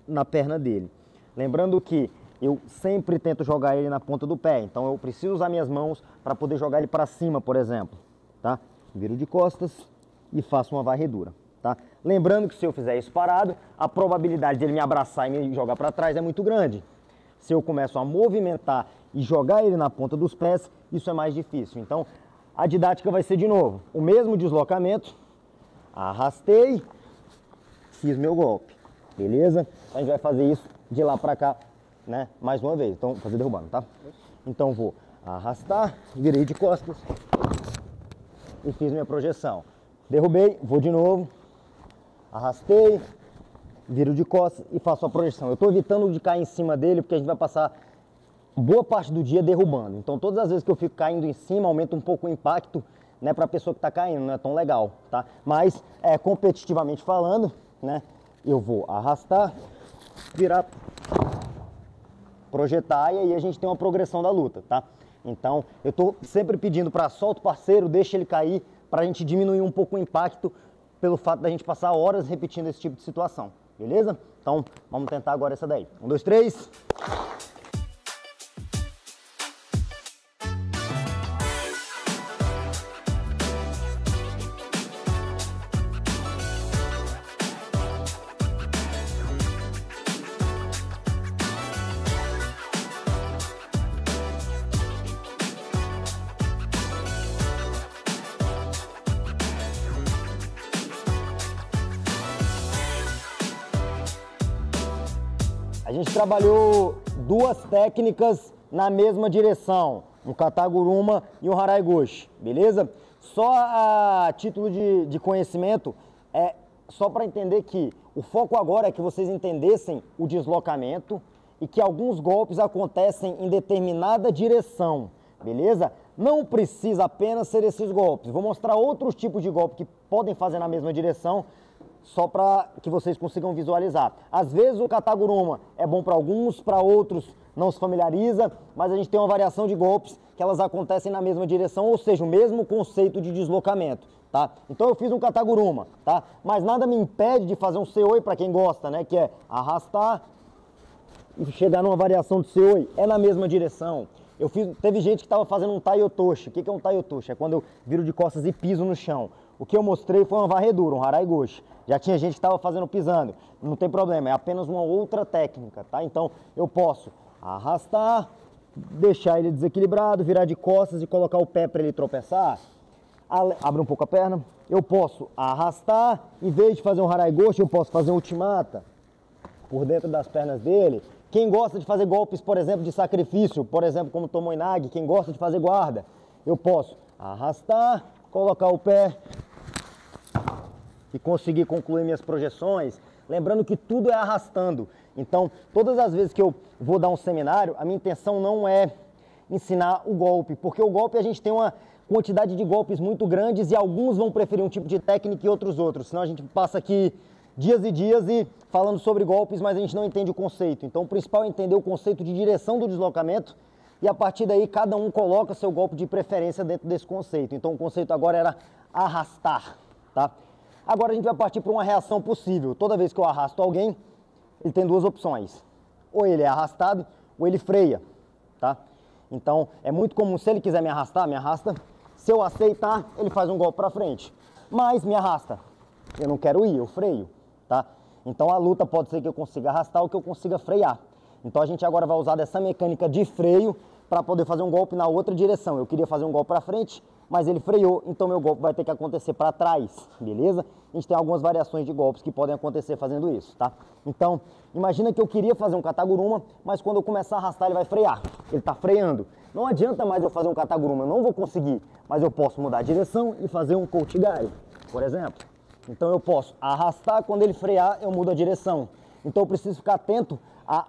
na perna dele. Lembrando que eu sempre tento jogar ele na ponta do pé, então eu preciso usar minhas mãos para poder jogar ele para cima, por exemplo, tá? Viro de costas e faço uma varredura, tá? Lembrando que se eu fizer isso parado, a probabilidade dele me abraçar e me jogar para trás é muito grande. Se eu começo a movimentar e jogar ele na ponta dos pés, isso é mais difícil. Então, a didática vai ser de novo, o mesmo deslocamento, arrastei, fiz meu golpe, beleza? A gente vai fazer isso de lá pra cá, né? Mais uma vez, então, fazer derrubando, tá? Então, vou arrastar, virei de costas e fiz minha projeção. Derrubei, vou de novo, arrastei, viro de costas e faço a projeção. Eu estou evitando de cair em cima dele porque a gente vai passar boa parte do dia derrubando. Então todas as vezes que eu fico caindo em cima, aumenta um pouco o impacto, né, para a pessoa que está caindo, não é tão legal, tá? Mas, competitivamente falando, né, eu vou arrastar, virar, projetar e aí a gente tem uma progressão da luta, tá? Então eu estou sempre pedindo para solta o parceiro, deixa ele cair, para a gente diminuir um pouco o impacto pelo fato da gente passar horas repetindo esse tipo de situação, beleza? Então vamos tentar agora essa daí. 1, 2, 3... A gente trabalhou duas técnicas na mesma direção, um kataguruma e um haraigoshi, beleza? Só a título de conhecimento, só para entender que o foco agora é que vocês entendessem o deslocamento e que alguns golpes acontecem em determinada direção, beleza? Não precisa apenas ser esses golpes, vou mostrar outros tipos de golpes que podem fazer na mesma direção, só para que vocês consigam visualizar. Às vezes o kataguruma é bom para alguns, para outros não se familiariza, mas a gente tem uma variação de golpes que elas acontecem na mesma direção, ou seja, o mesmo conceito de deslocamento, tá? Então eu fiz um Kataguruma, tá? Mas nada me impede de fazer um Seoi para quem gosta, né? Que é arrastar e chegar numa variação de Seoi, é na mesma direção. Teve gente que estava fazendo um Taiotoshi. O que é um Taiotoshi? É quando eu viro de costas e piso no chão. O que eu mostrei foi uma varredura, um Harai-goshi. Já tinha gente que estava fazendo pisando. Não tem problema, é apenas uma outra técnica, tá? Então eu posso arrastar, deixar ele desequilibrado, virar de costas e colocar o pé para ele tropeçar. Abre um pouco a perna. Eu posso arrastar, em vez de fazer um Harai-goshi, eu posso fazer um Uchimata por dentro das pernas dele. Quem gosta de fazer golpes, por exemplo, de sacrifício, por exemplo, como Tomoe-nage, quem gosta de fazer guarda, eu posso arrastar, colocar o pé e conseguir concluir minhas projeções. Lembrando que tudo é arrastando. Então, todas as vezes que eu vou dar um seminário, a minha intenção não é ensinar o golpe, porque o golpe a gente tem uma quantidade de golpes muito grandes e alguns vão preferir um tipo de técnica e outros. Senão a gente passa aqui dias e dias e falando sobre golpes, mas a gente não entende o conceito. Então o principal é entender o conceito de direção do deslocamento e a partir daí cada um coloca seu golpe de preferência dentro desse conceito. Então o conceito agora era arrastar, tá? Agora a gente vai partir para uma reação possível. Toda vez que eu arrasto alguém, ele tem duas opções. Ou ele é arrastado ou ele freia, tá? Então é muito comum, se ele quiser me arrastar, me arrasta. Se eu aceitar, ele faz um golpe para frente. Mas me arrasta. Eu não quero ir, eu freio, tá? Então a luta pode ser que eu consiga arrastar ou que eu consiga frear. Então a gente agora vai usar dessa mecânica de freio para poder fazer um golpe na outra direção. Eu queria fazer um golpe para frente, mas ele freou, então meu golpe vai ter que acontecer para trás, beleza? A gente tem algumas variações de golpes que podem acontecer fazendo isso, tá? Então, imagina que eu queria fazer um Kataguruma, mas quando eu começar a arrastar ele vai frear. Ele está freando. Não adianta mais eu fazer um Kataguruma, eu não vou conseguir, mas eu posso mudar a direção e fazer um Kouchigai, por exemplo. Então eu posso arrastar, quando ele frear, eu mudo a direção. Então eu preciso ficar atento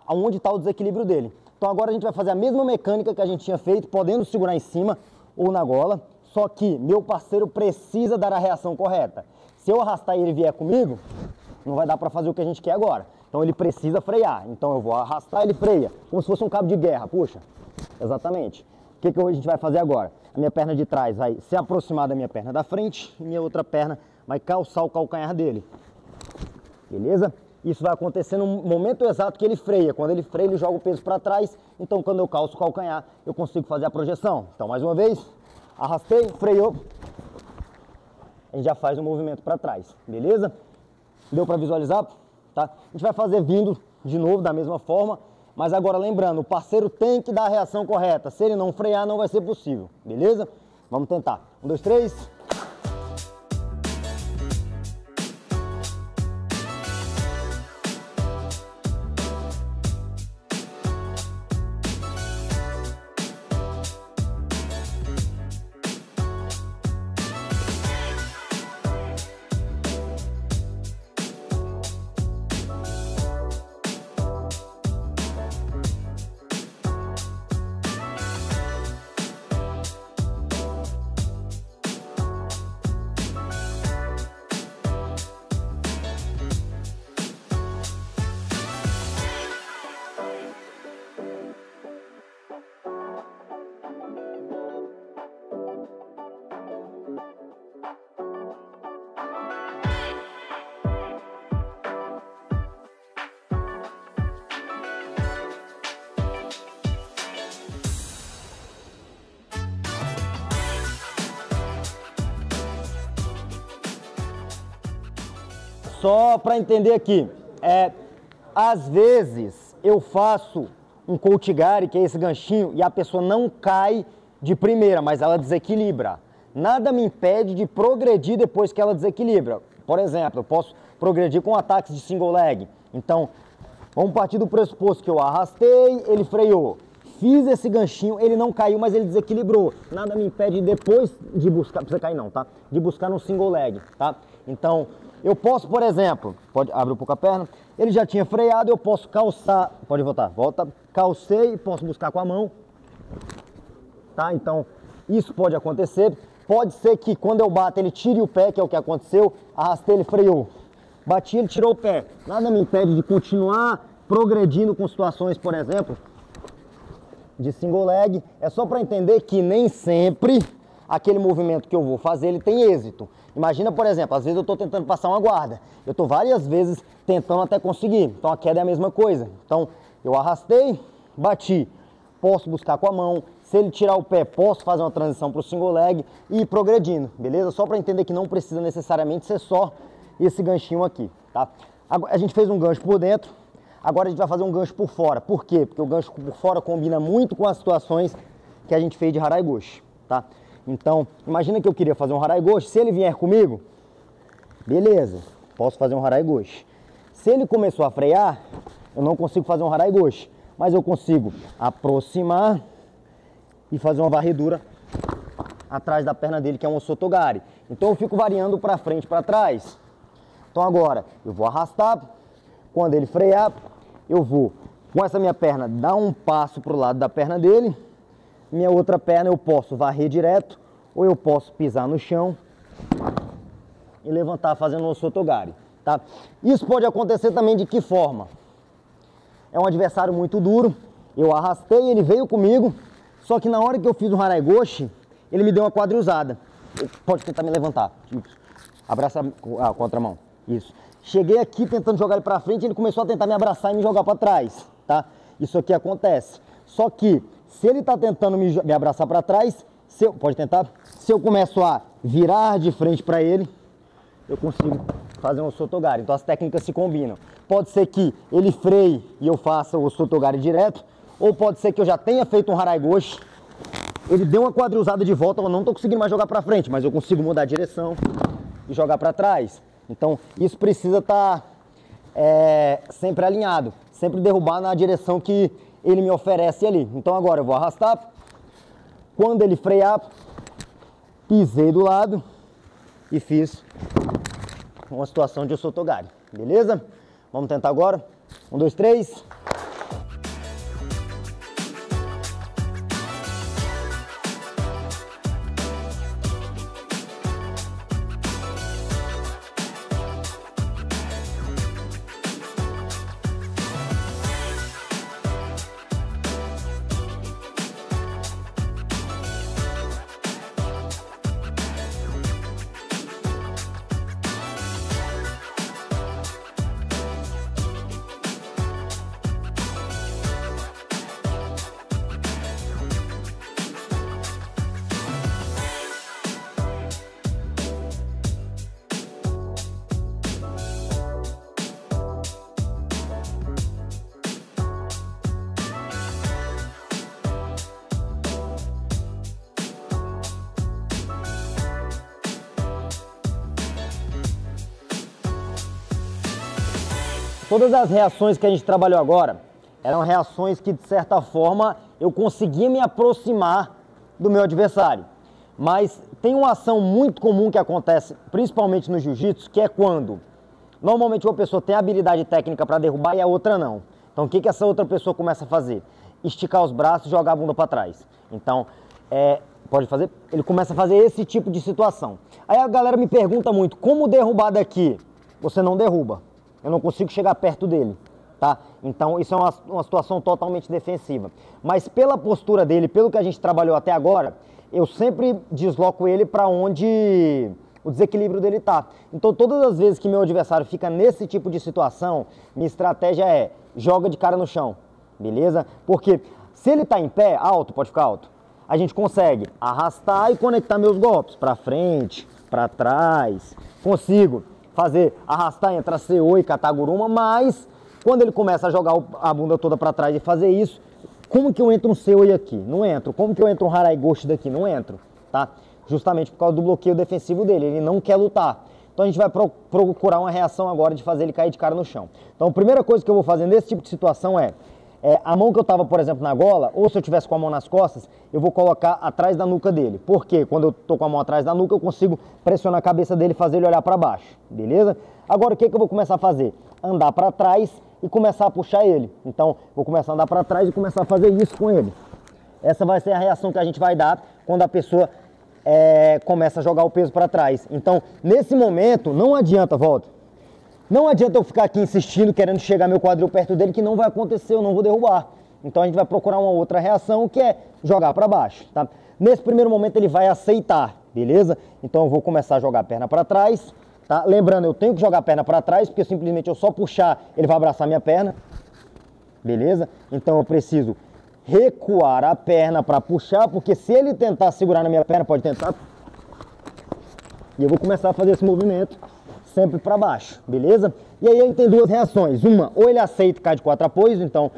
aonde está o desequilíbrio dele. Então agora a gente vai fazer a mesma mecânica que a gente tinha feito, podendo segurar em cima ou na gola, só que meu parceiro precisa dar a reação correta. Se eu arrastar e ele vier comigo, não vai dar para fazer o que a gente quer agora. Então ele precisa frear. Então eu vou arrastar, ele freia, como se fosse um cabo de guerra, puxa. Exatamente. O que a gente vai fazer agora? A minha perna de trás vai se aproximar da minha perna da frente e minha outra perna vai calçar o calcanhar dele, beleza? Isso vai acontecer no momento exato que ele freia. Quando ele freia, ele joga o peso para trás. Então, quando eu calço o calcanhar, eu consigo fazer a projeção. Então, mais uma vez, arrastei, freou. A gente já faz o movimento para trás, beleza? Deu para visualizar? Tá? A gente vai fazer vindo de novo da mesma forma. Mas agora, lembrando, o parceiro tem que dar a reação correta. Se ele não frear, não vai ser possível, beleza? Vamos tentar. 1, 2, 3... Só para entender aqui, às vezes eu faço um Kouchigari, que é esse ganchinho, e a pessoa não cai de primeira, mas ela desequilibra. Nada me impede de progredir depois que ela desequilibra. Por exemplo, eu posso progredir com ataques de single leg. Então, vamos partir do pressuposto que eu arrastei, ele freou. Fiz esse ganchinho, ele não caiu, mas ele desequilibrou. Nada me impede depois de buscar, não precisa cair não, tá? De buscar no single leg, tá? Então, eu posso, por exemplo, pode abrir um pouco a perna, ele já tinha freado, eu posso calçar, pode voltar, volta, calcei, posso buscar com a mão, tá? Então, isso pode acontecer. Pode ser que quando eu bato ele tire o pé, que é o que aconteceu, arrastei, ele freou. Bati, ele tirou o pé. Nada me impede de continuar progredindo com situações, por exemplo, de single leg. É só para entender que nem sempre aquele movimento que eu vou fazer, ele tem êxito. Imagina, por exemplo, às vezes eu estou tentando passar uma guarda. Eu estou várias vezes tentando até conseguir. Então a queda é a mesma coisa. Então eu arrastei, bati. Posso buscar com a mão. Se ele tirar o pé, posso fazer uma transição para o single leg e ir progredindo, beleza? Só para entender que não precisa necessariamente ser só esse ganchinho aqui, tá? A gente fez um gancho por dentro. Agora a gente vai fazer um gancho por fora. Por quê? Porque o gancho por fora combina muito com as situações que a gente fez de harai goshi, tá? Então, imagina que eu queria fazer um harai goshi. Se ele vier comigo, beleza, posso fazer um harai goshi. Se ele começou a frear, eu não consigo fazer um harai goshi, mas eu consigo aproximar e fazer uma varredura atrás da perna dele, que é um osotogari. Então eu fico variando para frente e para trás. Então agora eu vou arrastar, quando ele frear, eu vou com essa minha perna dar um passo para o lado da perna dele. Minha outra perna eu posso varrer direto ou eu posso pisar no chão e levantar fazendo um osotogari, tá? Isso pode acontecer também de que forma? É um adversário muito duro, eu arrastei, ele veio comigo, só que na hora que eu fiz um harai goshi, ele me deu uma quadrilzada. Pode tentar me levantar, isso. Abraça a contramão, isso. Cheguei aqui tentando jogar ele pra frente, ele começou a tentar me abraçar e me jogar pra trás, tá? Isso aqui acontece. Só que, se ele tá tentando me abraçar pra trás, pode tentar? Se eu começo a virar de frente pra ele, eu consigo fazer um osotogari. Então as técnicas se combinam. Pode ser que ele freie e eu faça o osotogari direto, ou pode ser que eu já tenha feito um harai goshi, ele deu uma quadrilzada de volta, eu não estou conseguindo mais jogar para frente, mas eu consigo mudar a direção e jogar para trás. Então isso precisa estar sempre alinhado, sempre derrubar na direção que ele me oferece ali. Então agora eu vou arrastar, quando ele frear, pisei do lado e fiz uma situação de osotogari, beleza? Vamos tentar agora? 1, 2, 3... Todas as reações que a gente trabalhou agora eram reações que, de certa forma, eu conseguia me aproximar do meu adversário. Mas tem uma ação muito comum que acontece, principalmente no jiu-jitsu, que é quando, normalmente, uma pessoa tem habilidade técnica para derrubar e a outra não. Então, o que essa outra pessoa começa a fazer? Esticar os braços e jogar a bunda para trás. Então, pode fazer? Ele começa a fazer esse tipo de situação. Aí a galera me pergunta muito, como derrubar daqui? Você não derruba. Eu não consigo chegar perto dele, tá? Então isso é uma situação totalmente defensiva. Mas pela postura dele, pelo que a gente trabalhou até agora, eu sempre desloco ele para onde o desequilíbrio dele tá. Então todas as vezes que meu adversário fica nesse tipo de situação, minha estratégia é joga de cara no chão, beleza? Porque se ele tá em pé, alto, pode ficar alto, a gente consegue arrastar e conectar meus golpes para frente, para trás, consigo arrastar entre a CO e Kataguruma, mas quando ele começa a jogar a bunda toda para trás e fazer isso, como que eu entro um CO aqui? Não entro. Como que eu entro um harai goshi daqui? Não entro, tá? Justamente por causa do bloqueio defensivo dele, ele não quer lutar. Então a gente vai procurar uma reação agora de fazer ele cair de cara no chão. Então a primeira coisa que eu vou fazer nesse tipo de situação a mão que eu estava, por exemplo, na gola, ou se eu tivesse com a mão nas costas, eu vou colocar atrás da nuca dele. Por quê? Quando eu estou com a mão atrás da nuca, eu consigo pressionar a cabeça dele e fazer ele olhar para baixo, beleza? Agora, o que eu vou começar a fazer? Andar para trás e começar a puxar ele. Então, vou começar a andar para trás e começar a fazer isso com ele. Essa vai ser a reação que a gente vai dar quando a pessoa começa a jogar o peso para trás. Então, nesse momento, não adianta, volta. Não adianta eu ficar aqui insistindo, querendo chegar meu quadril perto dele, que não vai acontecer, eu não vou derrubar. Então a gente vai procurar uma outra reação que é jogar para baixo, tá? Nesse primeiro momento ele vai aceitar, beleza? Então eu vou começar a jogar a perna para trás, tá? Lembrando, eu tenho que jogar a perna para trás, porque simplesmente eu só puxar, ele vai abraçar minha perna, beleza? Então eu preciso recuar a perna para puxar, porque se ele tentar segurar na minha perna, pode tentar. E eu vou começar a fazer esse movimento sempre para baixo, beleza? E aí ele tem duas reações. Uma, ou ele aceita e cai de 4 apoios, então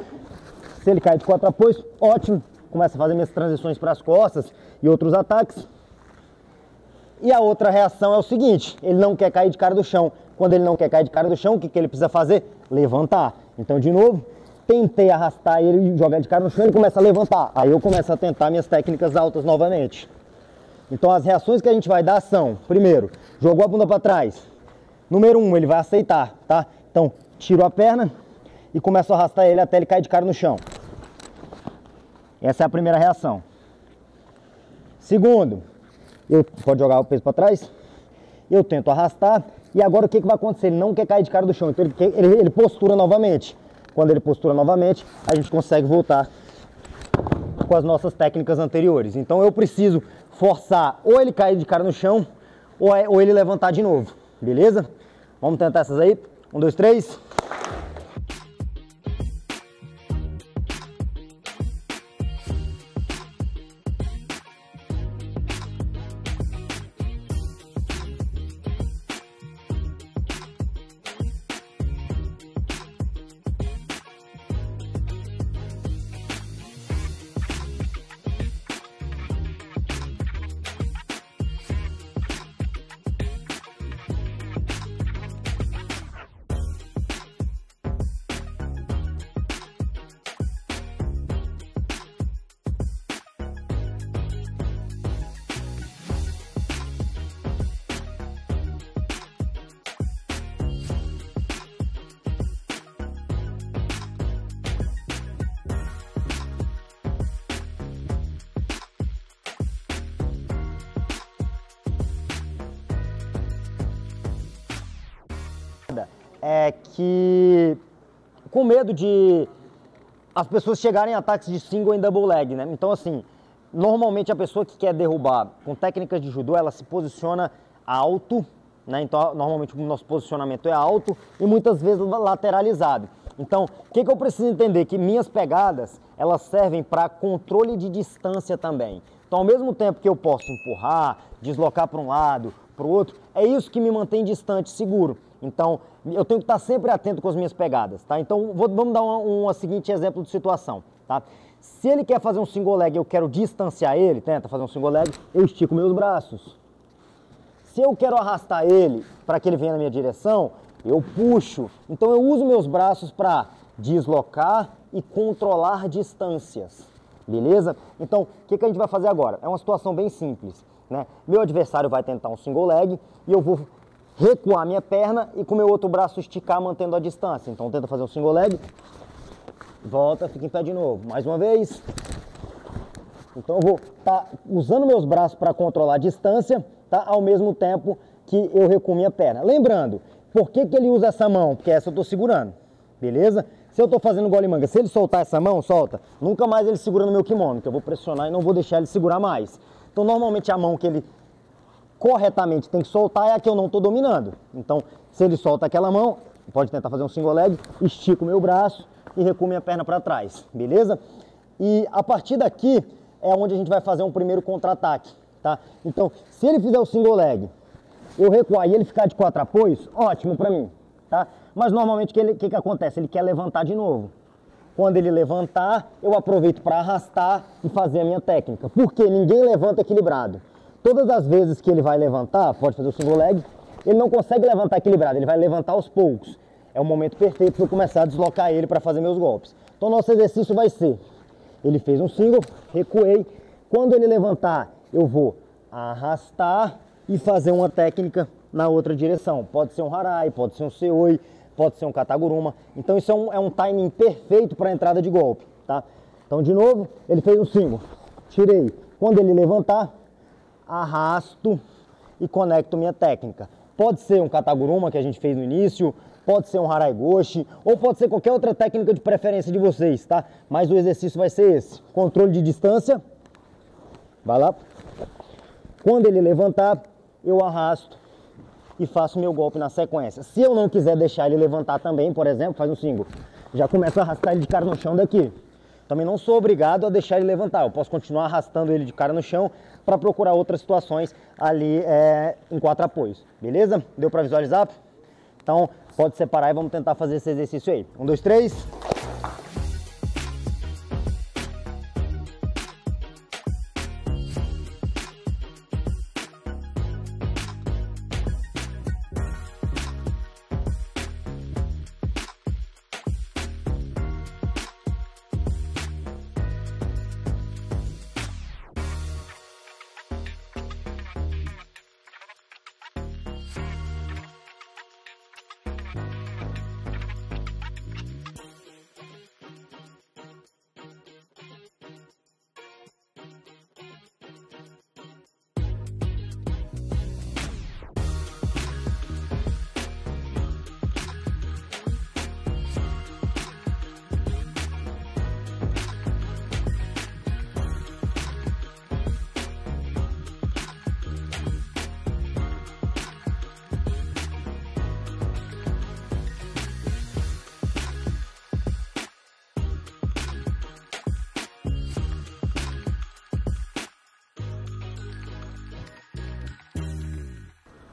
se ele cai de 4 apoios, ótimo, começa a fazer minhas transições para as costas e outros ataques. E a outra reação é o seguinte, ele não quer cair de cara do chão. Quando ele não quer cair de cara do chão, o que ele precisa fazer? Levantar. Então, de novo, tentei arrastar ele e jogar de cara no chão, ele começa a levantar. Aí eu começo a tentar minhas técnicas altas novamente. Então as reações que a gente vai dar são, primeiro, jogou a bunda para trás. Número 1, ele vai aceitar, tá? Então, tiro a perna e começo a arrastar ele até ele cair de cara no chão. Essa é a primeira reação. Segundo, pode jogar o peso para trás. Eu tento arrastar e agora o que vai acontecer? Ele não quer cair de cara do chão, então ele postura novamente. Quando ele postura novamente, a gente consegue voltar com as nossas técnicas anteriores. Então eu preciso forçar ou ele cair de cara no chão ou ele levantar de novo, beleza? Vamos tentar essas aí. 1, 2, 3. É que com medo de as pessoas chegarem a ataques de single e double leg, né? Então assim, normalmente a pessoa que quer derrubar com técnicas de judô, ela se posiciona alto, né? Então normalmente o nosso posicionamento é alto e muitas vezes lateralizado. Então, o que eu preciso entender? Que minhas pegadas, elas servem para controle de distância também. Então, ao mesmo tempo que eu posso empurrar, deslocar para um lado, para o outro, é isso que me mantém distante, seguro. Então, eu tenho que estar sempre atento com as minhas pegadas, tá? Então, vamos dar um seguinte exemplo de situação, tá? Se ele quer fazer um single leg e eu quero distanciar ele, tenta fazer um single leg, eu estico meus braços. Se eu quero arrastar ele para que ele venha na minha direção, eu puxo. Então, eu uso meus braços para deslocar e controlar distâncias, beleza? Então, o que a gente vai fazer agora? É uma situação bem simples, né? Meu adversário vai tentar um single leg e eu vou recuar minha perna e com meu outro braço esticar mantendo a distância. Então tenta fazer um single leg, volta, fica em pé de novo, mais uma vez. Então eu vou estar usando meus braços para controlar a distância, tá? Ao mesmo tempo que eu recuo minha perna. Lembrando, por que ele usa essa mão? Porque essa eu estou segurando, beleza? Se eu estou fazendo gole manga, se ele soltar essa mão, solta, nunca mais ele segura no meu kimono, que eu vou pressionar e não vou deixar ele segurar mais. Então normalmente a mão que ele corretamente tem que soltar é a que eu não estou dominando. Então, se ele solta aquela mão, pode tentar fazer um single leg, estico o meu braço e recuo minha perna para trás, beleza? E a partir daqui é onde a gente vai fazer um primeiro contra-ataque, tá? Então, se ele fizer o single leg, eu recuar e ele ficar de 4 apoios, ótimo para mim, tá? Mas normalmente o que acontece? Ele quer levantar de novo. Quando ele levantar, eu aproveito para arrastar e fazer a minha técnica. Porque ninguém levanta equilibrado. Todas as vezes que ele vai levantar, pode fazer o single leg, ele não consegue levantar equilibrado, ele vai levantar aos poucos. É o momento perfeito para eu começar a deslocar ele para fazer meus golpes. Então nosso exercício vai ser, ele fez um single, recuei, quando ele levantar, eu vou arrastar e fazer uma técnica na outra direção. Pode ser um harai, pode ser um seoi, pode ser um kataguruma. Então isso é um timing perfeito para a entrada de golpe, tá? Então de novo, ele fez um single, tirei. Quando ele levantar, arrasto e conecto minha técnica. Pode ser um Kataguruma, que a gente fez no início, pode ser um Haraigoshi, ou pode ser qualquer outra técnica de preferência de vocês, tá? Mas o exercício vai ser esse. Controle de distância. Vai lá. Quando ele levantar, eu arrasto e faço meu golpe na sequência. Se eu não quiser deixar ele levantar também, por exemplo, faz um single. Já começo a arrastar ele de cara no chão daqui. Também não sou obrigado a deixar ele levantar. Eu posso continuar arrastando ele de cara no chão para procurar outras situações ali em 4 apoios. Beleza? Deu para visualizar? Então, pode separar e vamos tentar fazer esse exercício aí. 1, 2, 3.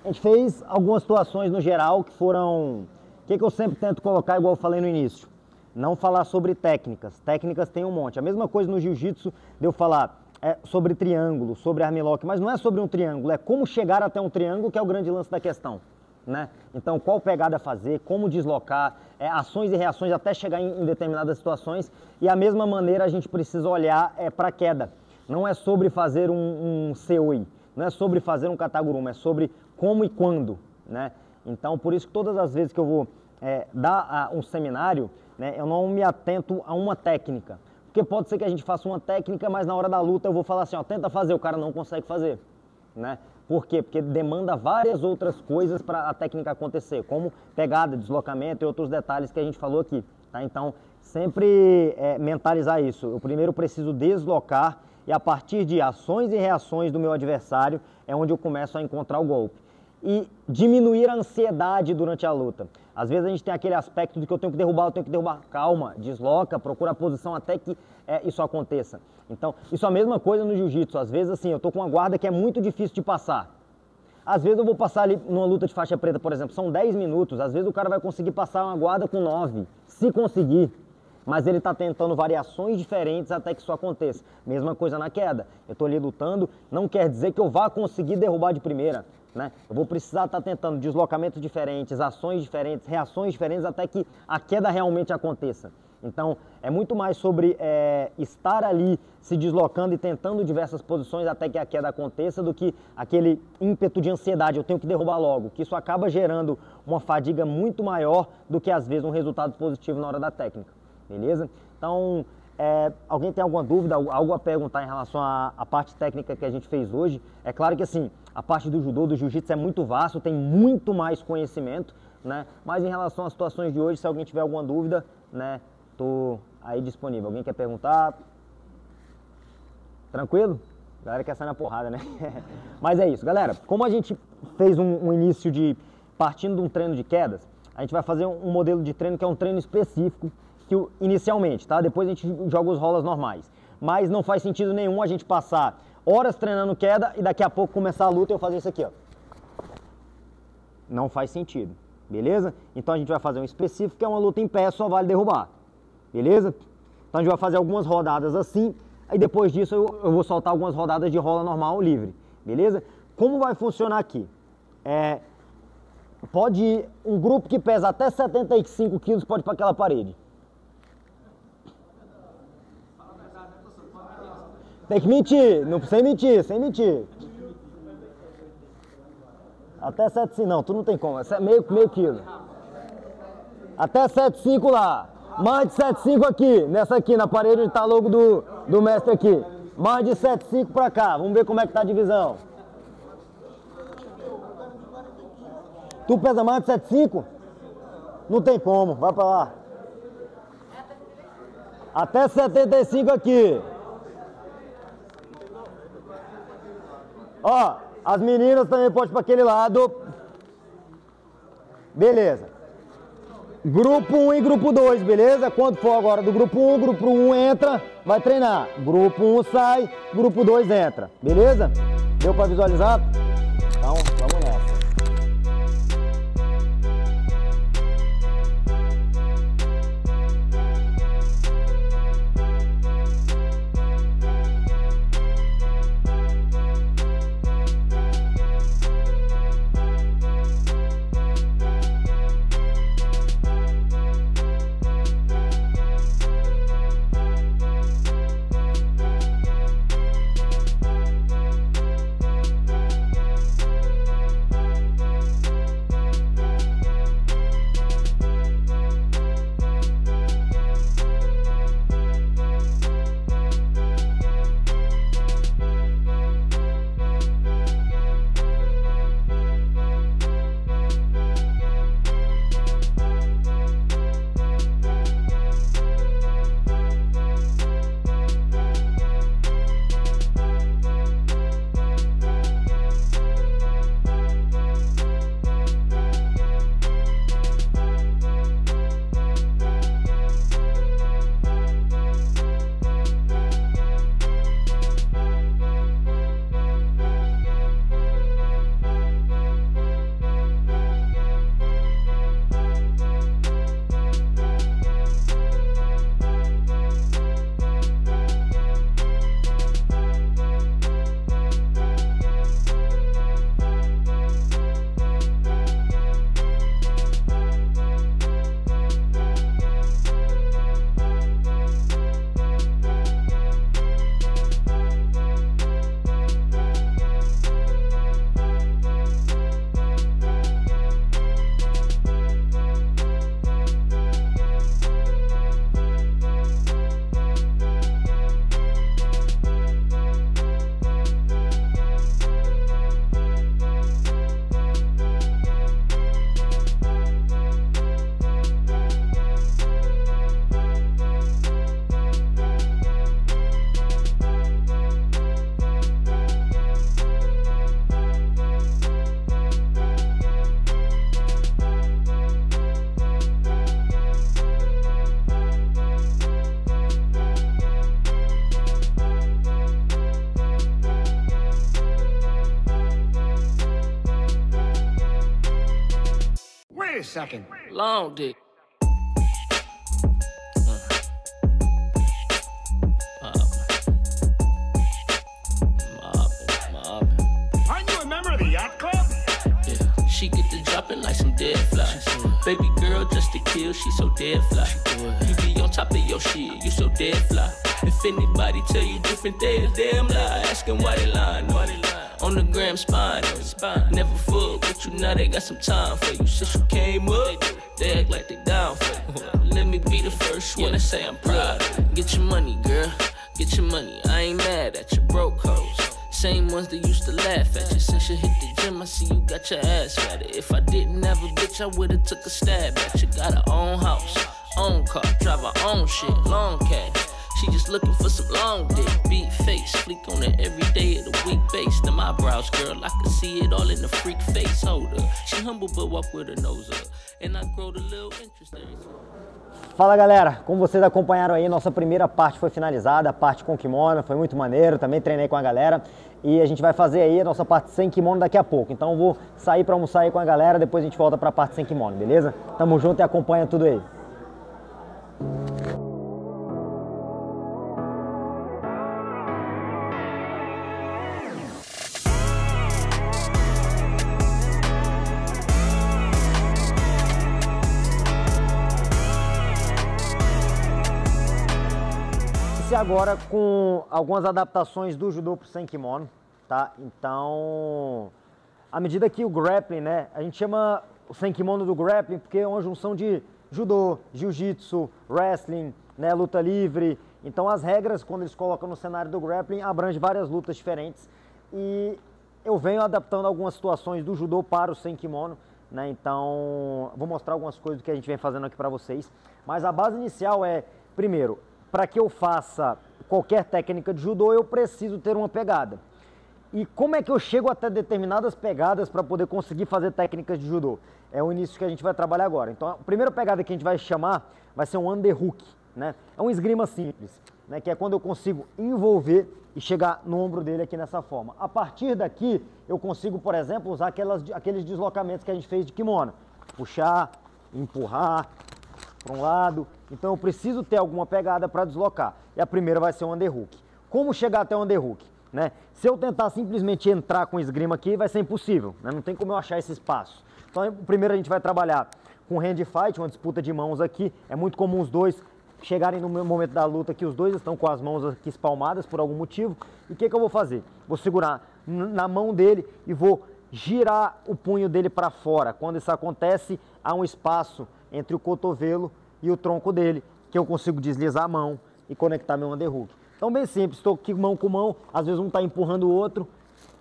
A gente fez algumas situações no geral que foram... O que eu sempre tento colocar, igual eu falei no início? Não falar sobre técnicas. Técnicas tem um monte. A mesma coisa no jiu-jitsu de eu falar sobre triângulo, sobre armlock, mas não é sobre um triângulo, é como chegar até um triângulo que é o grande lance da questão, né? Então, qual pegada fazer, como deslocar, ações e reações até chegar em determinadas situações. E a mesma maneira a gente precisa olhar para a queda. Não é sobre fazer um Seoi, não é sobre fazer um Kataguruma, é sobre como e quando, né? Então, por isso que todas as vezes que eu vou dar um seminário, né, eu não me atento a uma técnica. Porque pode ser que a gente faça uma técnica, mas na hora da luta eu vou falar assim, ó, tenta fazer, o cara não consegue fazer, né? Por quê? Porque demanda várias outras coisas para a técnica acontecer, como pegada, deslocamento e outros detalhes que a gente falou aqui, tá? Então, sempre mentalizar isso. Eu primeiro preciso deslocar e a partir de ações e reações do meu adversário é onde eu começo a encontrar o golpe. E diminuir a ansiedade durante a luta. Às vezes a gente tem aquele aspecto de que eu tenho que derrubar. Calma, desloca, procura a posição até que isso aconteça. Então, isso é a mesma coisa no jiu-jitsu. Às vezes, assim, eu tô com uma guarda que é muito difícil de passar. Às vezes eu vou passar ali numa luta de faixa preta, por exemplo, são 10 minutos. Às vezes o cara vai conseguir passar uma guarda com 9, se conseguir. Mas ele está tentando variações diferentes até que isso aconteça. Mesma coisa na queda. Eu estou ali lutando, não quer dizer que eu vá conseguir derrubar de primeira, né? Eu vou precisar estar tentando deslocamentos diferentes, ações diferentes, reações diferentes até que a queda realmente aconteça. Então, é muito mais sobre estar ali se deslocando e tentando diversas posições até que a queda aconteça do que aquele ímpeto de ansiedade, eu tenho que derrubar logo, que isso acaba gerando uma fadiga muito maior do que às vezes um resultado positivo na hora da técnica. Beleza? Então, alguém tem alguma dúvida, algo a perguntar em relação à parte técnica que a gente fez hoje? É claro que assim, a parte do judô, do jiu-jitsu é muito vasto, tem muito mais conhecimento, né? Mas em relação às situações de hoje, se alguém tiver alguma dúvida, né, tô aí disponível. Alguém quer perguntar? Tranquilo? A galera quer sair na porrada, né? Mas é isso, galera. Como a gente fez um início de partindo de um treino de quedas, a gente vai fazer um modelo de treino que é um treino específico inicialmente, tá? Depois a gente joga os rolas normais. Mas não faz sentido nenhum a gente passar horas treinando queda e daqui a pouco começar a luta e eu fazer isso aqui, ó. Não faz sentido, beleza? Então a gente vai fazer um específico que é uma luta em pé, só vale derrubar, beleza? Então a gente vai fazer algumas rodadas assim, aí depois disso eu vou soltar algumas rodadas de rola normal livre, beleza? Como vai funcionar aqui? Pode ir, um grupo que pesa até 75 quilos pode ir para aquela parede. Tem que mentir, não, sem mentir. Até 7,5, não, tu não tem como, é meio quilo. Até 7,5 lá. Mais de 7,5 aqui, nessa aqui, na parede onde tá o logo do mestre aqui. Mais de 7,5 pra cá, vamos ver como é que tá a divisão. Tu pesa mais de 75? Não tem como, vai pra lá. Até 75 aqui. Ó, as meninas também podem ir para aquele lado. Beleza. Grupo 1 e grupo 2, beleza? Quando for agora do grupo 1, grupo 1 entra, vai treinar. Grupo 1 sai, grupo 2 entra. Beleza? Deu para visualizar? Então, vamos nessa. Wait a second. Long dick. Aren't you a member of the yacht club? Yeah, she get to dropping like some dead flies. Baby girl just to kill, she so dead fly. You be on top of your shit, you so dead fly. If anybody tell you different, they a damn lie. Asking why they lying, on the gram spine. Never fuck with you, now they got some time for you. Since you came up, they act like they down for you. Let me be the first one to say I'm proud. Get your money, girl, get your money. I ain't mad at your broke hoes. Same ones that used to laugh at you. Since you hit the gym, I see you got your ass fatter. If I didn't have a bitch, I would've took a stab at you. Got her own house, own car, drive her own shit, long cash. She just looking for some long dick, beat face, fleek on it every day of the week base. Them eyebrows, girl, I can see it all in the freak face. Hold her, she humble but walk with her nose up, and I grow the little interest there. Fala galera, como vocês acompanharam aí, nossa primeira parte foi finalizada, a parte com kimono, foi muito maneiro, também treinei com a galera. E a gente vai fazer aí a nossa parte sem kimono daqui a pouco. Então eu vou sair para almoçar aí com a galera, depois a gente volta para a parte sem kimono, beleza? Tamo junto e acompanha tudo aí. Agora com algumas adaptações do judô pro sem kimono, tá? Então, à medida que o grappling, né? A gente chama o sem kimono do grappling porque é uma junção de judô, jiu-jitsu, wrestling, né? Luta livre. Então as regras, quando eles colocam no cenário do grappling, abrange várias lutas diferentes. E eu venho adaptando algumas situações do judô para o sem kimono, né? Então, vou mostrar algumas coisas que a gente vem fazendo aqui para vocês. Mas a base inicial é, primeiro, para que eu faça qualquer técnica de judô, eu preciso ter uma pegada. E como é que eu chego até determinadas pegadas para poder conseguir fazer técnicas de judô? É o início que a gente vai trabalhar agora. Então, a primeira pegada que a gente vai chamar vai ser um underhook, né? É um esgrima simples, né? Que é quando eu consigo envolver e chegar no ombro dele aqui nessa forma. A partir daqui, eu consigo, por exemplo, usar aqueles deslocamentos que a gente fez de kimono. Puxar, empurrar para um lado. Então, eu preciso ter alguma pegada para deslocar. E a primeira vai ser o underhook. Como chegar até o underhook? Né? Se eu tentar simplesmente entrar com esgrima aqui, vai ser impossível, né? Não tem como eu achar esse espaço. Então, primeiro a gente vai trabalhar com hand fight, uma disputa de mãos aqui. É muito comum os dois chegarem no momento da luta que os dois estão com as mãos aqui espalmadas por algum motivo. E o que eu vou fazer? Vou segurar na mão dele e vou girar o punho dele para fora. Quando isso acontece, há um espaço entre o cotovelo e o tronco dele, que eu consigo deslizar a mão e conectar meu underhook. Então, bem simples, estou aqui mão com mão, às vezes um está empurrando o outro,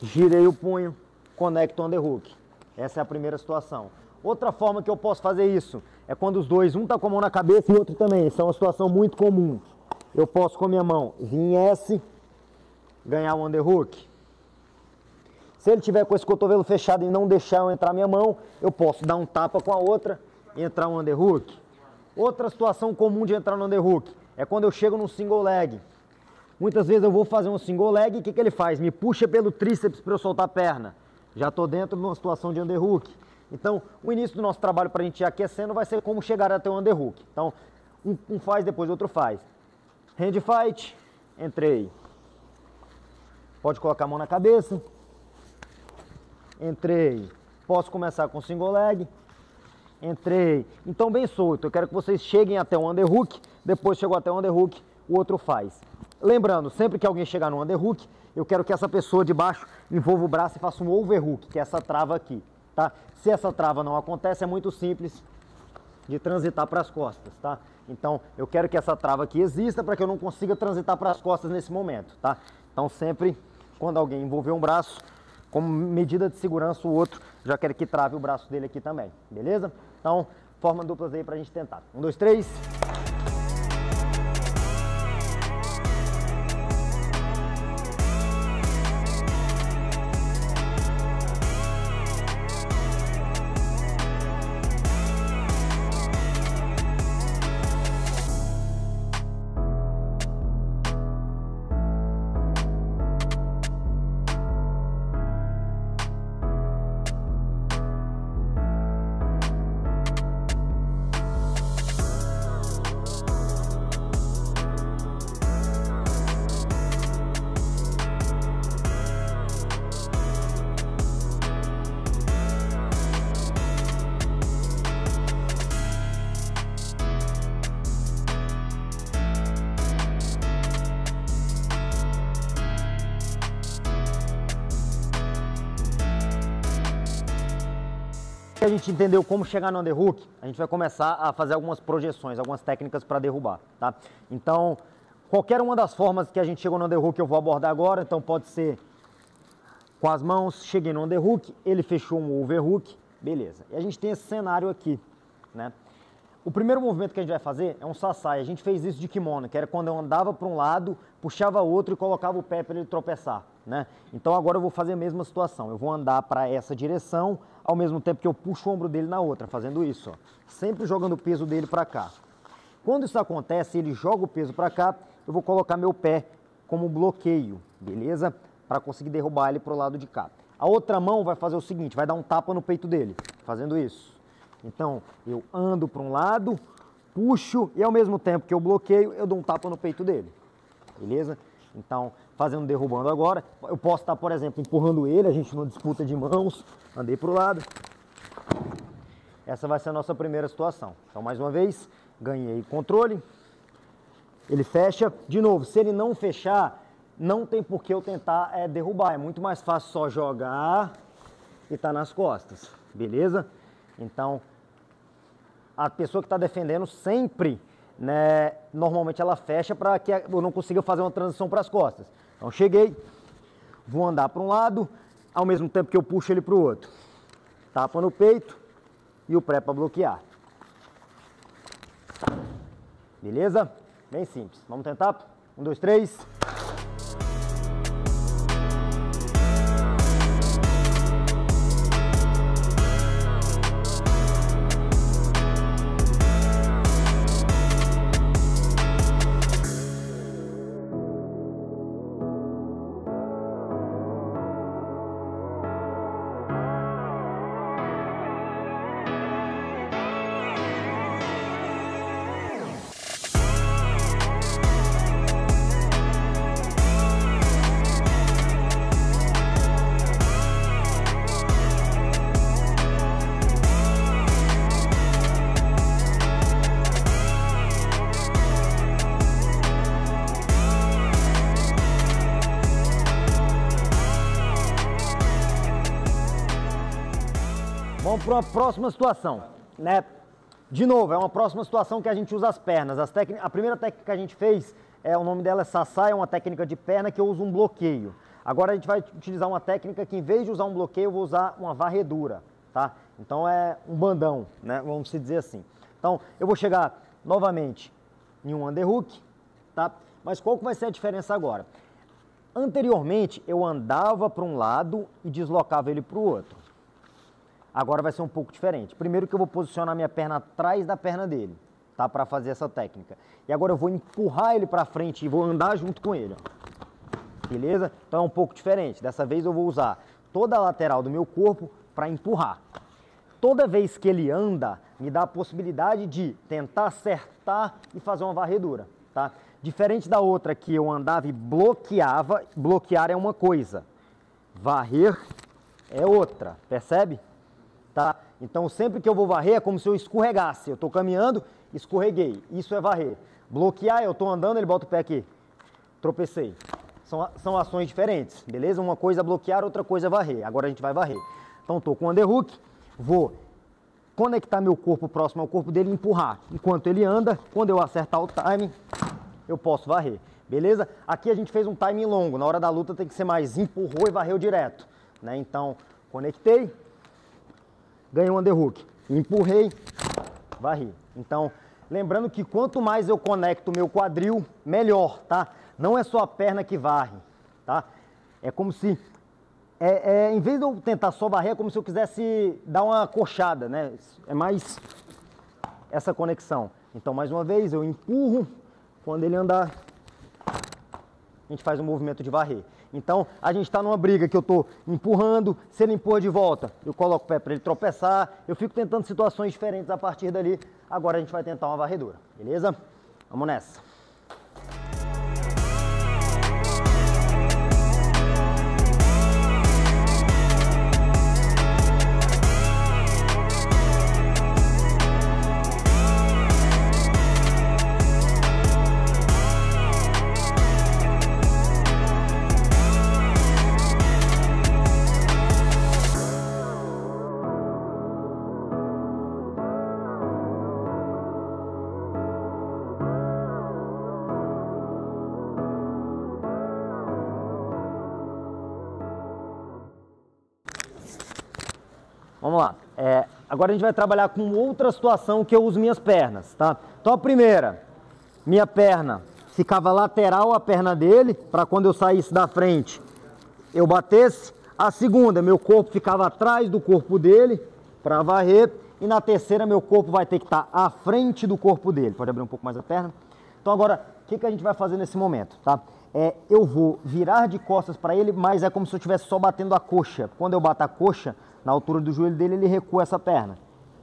girei o punho, conecto o underhook. Essa é a primeira situação. Outra forma que eu posso fazer isso é quando os dois, um está com a mão na cabeça e o outro também. Isso é uma situação muito comum. Eu posso com a minha mão vir em S, ganhar o underhook. Se ele tiver com esse cotovelo fechado e não deixar eu entrar minha mão, eu posso dar um tapa com a outra e entrar um underhook. Outra situação comum de entrar no underhook é quando eu chego num single leg. Muitas vezes eu vou fazer um single leg e o que ele faz? Me puxa pelo tríceps para eu soltar a perna. Já estou dentro de uma situação de underhook. Então, o início do nosso trabalho para a gente ir aquecendo vai ser como chegar até o underhook. Então, um faz, depois o outro faz. Hand fight, entrei. Pode colocar a mão na cabeça. Entrei. Posso começar com single leg. Entrei. Então, bem solto. Eu quero que vocês cheguem até o underhook. Depois chegou até o underhook, o outro faz. Lembrando, sempre que alguém chegar no underhook, eu quero que essa pessoa de baixo envolva o braço e faça um overhook, que é essa trava aqui, tá? Se essa trava não acontece, é muito simples de transitar para as costas, tá? Então, eu quero que essa trava aqui exista para que eu não consiga transitar para as costas nesse momento, tá? Então, sempre quando alguém envolver um braço, como medida de segurança, o outro já quero que trave o braço dele aqui também, beleza? Então, forma duplas aí para a gente tentar. 1, 2, 3... A gente entendeu como chegar no underhook, a gente vai começar a fazer algumas projeções, algumas técnicas para derrubar, tá? Então, qualquer uma das formas que a gente chegou no underhook eu vou abordar agora, então pode ser com as mãos, cheguei no underhook, ele fechou um overhook, beleza. E a gente tem esse cenário aqui, né? O primeiro movimento que a gente vai fazer é um sasai. A gente fez isso de kimono, que era quando eu andava para um lado, puxava outro e colocava o pé para ele tropeçar, né? Então agora eu vou fazer a mesma situação. Eu vou andar para essa direção, ao mesmo tempo que eu puxo o ombro dele na outra, fazendo isso, ó. Sempre jogando o peso dele para cá. Quando isso acontece, ele joga o peso para cá, eu vou colocar meu pé como bloqueio, beleza? Para conseguir derrubar ele para o lado de cá. A outra mão vai fazer o seguinte, vai dar um tapa no peito dele, fazendo isso. Então, eu ando para um lado, puxo e ao mesmo tempo que eu bloqueio, eu dou um tapa no peito dele. Beleza? Então, fazendo derrubando agora, eu posso estar, por exemplo, empurrando ele, a gente numa disputa de mãos, andei para o lado. Essa vai ser a nossa primeira situação. Então, mais uma vez, ganhei controle. Ele fecha. De novo, se ele não fechar, não tem por que eu tentar derrubar. É muito mais fácil só jogar e tá nas costas. Beleza? Então, a pessoa que está defendendo sempre, né, normalmente ela fecha para que eu não consiga fazer uma transição para as costas. Então, cheguei, vou andar para um lado, ao mesmo tempo que eu puxo ele para o outro. Tapa no peito, e o pré para bloquear. Beleza? Bem simples. Vamos tentar? 1, 2, 3. Vamos para uma próxima situação, né? De novo, é uma próxima situação que a gente usa as pernas. A primeira técnica que a gente fez, o nome dela é Sassai, é uma técnica de perna que eu uso um bloqueio. Agora a gente vai utilizar uma técnica que, em vez de usar um bloqueio, eu vou usar uma varredura, tá? Então é um bandão, né? Vamos dizer assim. Então eu vou chegar novamente em um underhook, tá? Mas qual que vai ser a diferença agora? Anteriormente eu andava para um lado e deslocava ele para o outro. Agora vai ser um pouco diferente. Primeiro que eu vou posicionar minha perna atrás da perna dele, tá? Para fazer essa técnica. E agora eu vou empurrar ele para frente e vou andar junto com ele, ó. Beleza? Então é um pouco diferente. Dessa vez eu vou usar toda a lateral do meu corpo para empurrar. Toda vez que ele anda, me dá a possibilidade de tentar acertar e fazer uma varredura, tá? Diferente da outra que eu andava e bloqueava, bloquear é uma coisa, varrer é outra, percebe? Tá? Então sempre que eu vou varrer é como se eu escorregasse. Eu estou caminhando, escorreguei. Isso é varrer. Bloquear, eu estou andando, ele bota o pé aqui. Tropecei. São ações diferentes, beleza? Uma coisa é bloquear, outra coisa é varrer. Agora a gente vai varrer. Então estou com o underhook, vou conectar meu corpo próximo ao corpo dele e empurrar. Enquanto ele anda, quando eu acertar o timing, eu posso varrer. Beleza? Aqui a gente fez um timing longo. Na hora da luta tem que ser mais empurrou e varreu direto, né? Então conectei. Ganhei um underhook, empurrei, varri. Então, lembrando que quanto mais eu conecto o meu quadril, melhor, tá? Não é só a perna que varre, tá? É como se, em vez de eu tentar só varrer, é como se eu quisesse dar uma coxada, né? É mais essa conexão. Então, mais uma vez, eu empurro, quando ele andar, a gente faz um movimento de varrer. Então, a gente está numa briga que eu estou empurrando, se ele empurra de volta, eu coloco o pé para ele tropeçar, eu fico tentando situações diferentes a partir dali. Agora a gente vai tentar uma varredura, beleza? Vamos nessa. Vamos lá. Agora a gente vai trabalhar com outra situação que eu uso minhas pernas, tá? Então a primeira, minha perna ficava lateral à perna dele, para quando eu saísse da frente eu batesse. A segunda, meu corpo ficava atrás do corpo dele para varrer. E na terceira, meu corpo vai ter que estar à frente do corpo dele. Pode abrir um pouco mais a perna? Então agora, o que a gente vai fazer nesse momento, tá? Eu vou virar de costas para ele, mas é como se eu estivesse só batendo a coxa. Quando eu bato a coxa, na altura do joelho dele, ele recua essa perna.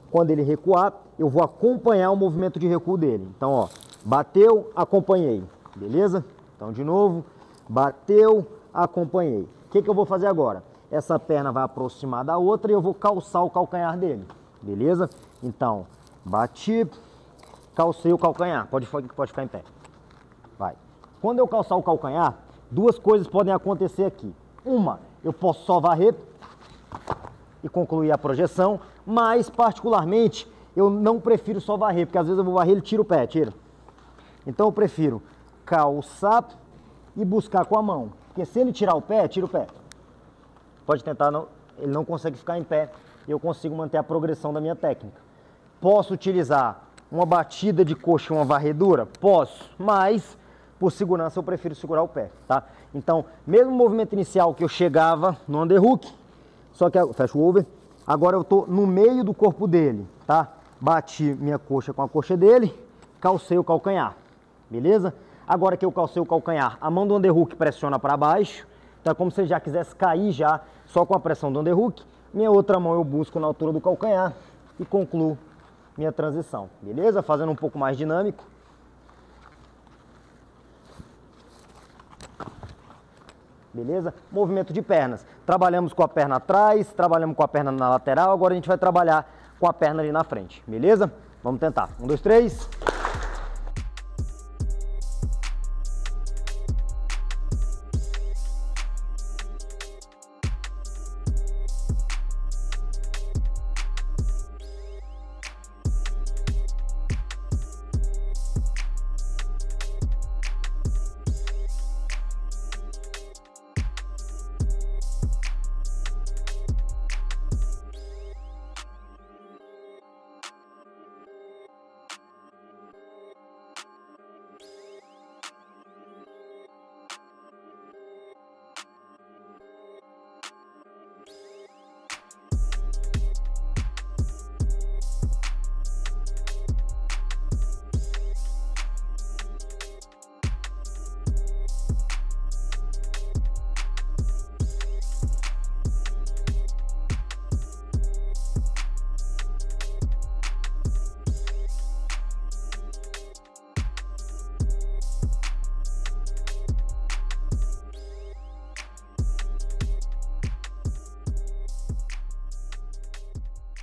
Quando ele recuar, eu vou acompanhar o movimento de recuo dele. Então, ó, bateu, acompanhei, beleza? Então, de novo, bateu, acompanhei. O que eu vou fazer agora? Essa perna vai aproximar da outra e eu vou calçar o calcanhar dele, beleza? Então, bati, calcei o calcanhar. Pode ficar em pé. Vai. Quando eu calçar o calcanhar, duas coisas podem acontecer aqui. Uma, eu posso só varrer e concluir a projeção, mas particularmente eu não prefiro só varrer, porque às vezes eu vou varrer e ele tira o pé, tira. Então eu prefiro calçar e buscar com a mão, porque se ele tirar o pé, tira o pé. Pode tentar, não, ele não consegue ficar em pé e eu consigo manter a progressão da minha técnica. Posso utilizar uma batida de coxa e uma varredura? Posso, mas por segurança eu prefiro segurar o pé, tá? Então, mesmo movimento inicial que eu chegava no underhook, só que, fecha o over, agora eu tô no meio do corpo dele, tá? Bati minha coxa com a coxa dele, calcei o calcanhar, beleza? Agora que eu calcei o calcanhar, a mão do underhook pressiona para baixo, então é como se ele já quisesse cair já, só com a pressão do underhook. Minha outra mão eu busco na altura do calcanhar e concluo minha transição, beleza? Fazendo um pouco mais dinâmico. Beleza? Movimento de pernas. Trabalhamos com a perna atrás, trabalhamos com a perna na lateral, agora a gente vai trabalhar com a perna ali na frente, beleza? Vamos tentar. 1, 2, 3.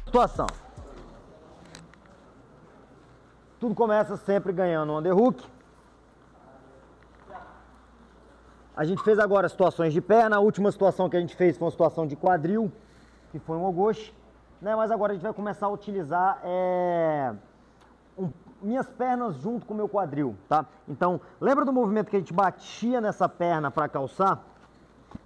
Situação. Tudo começa sempre ganhando um underhook. A gente fez agora situações de perna. A última situação que a gente fez foi uma situação de quadril, que foi um ogoshi, né? Mas agora a gente vai começar a utilizar minhas pernas junto com o meu quadril, tá? Então, lembra do movimento que a gente batia nessa perna para calçar?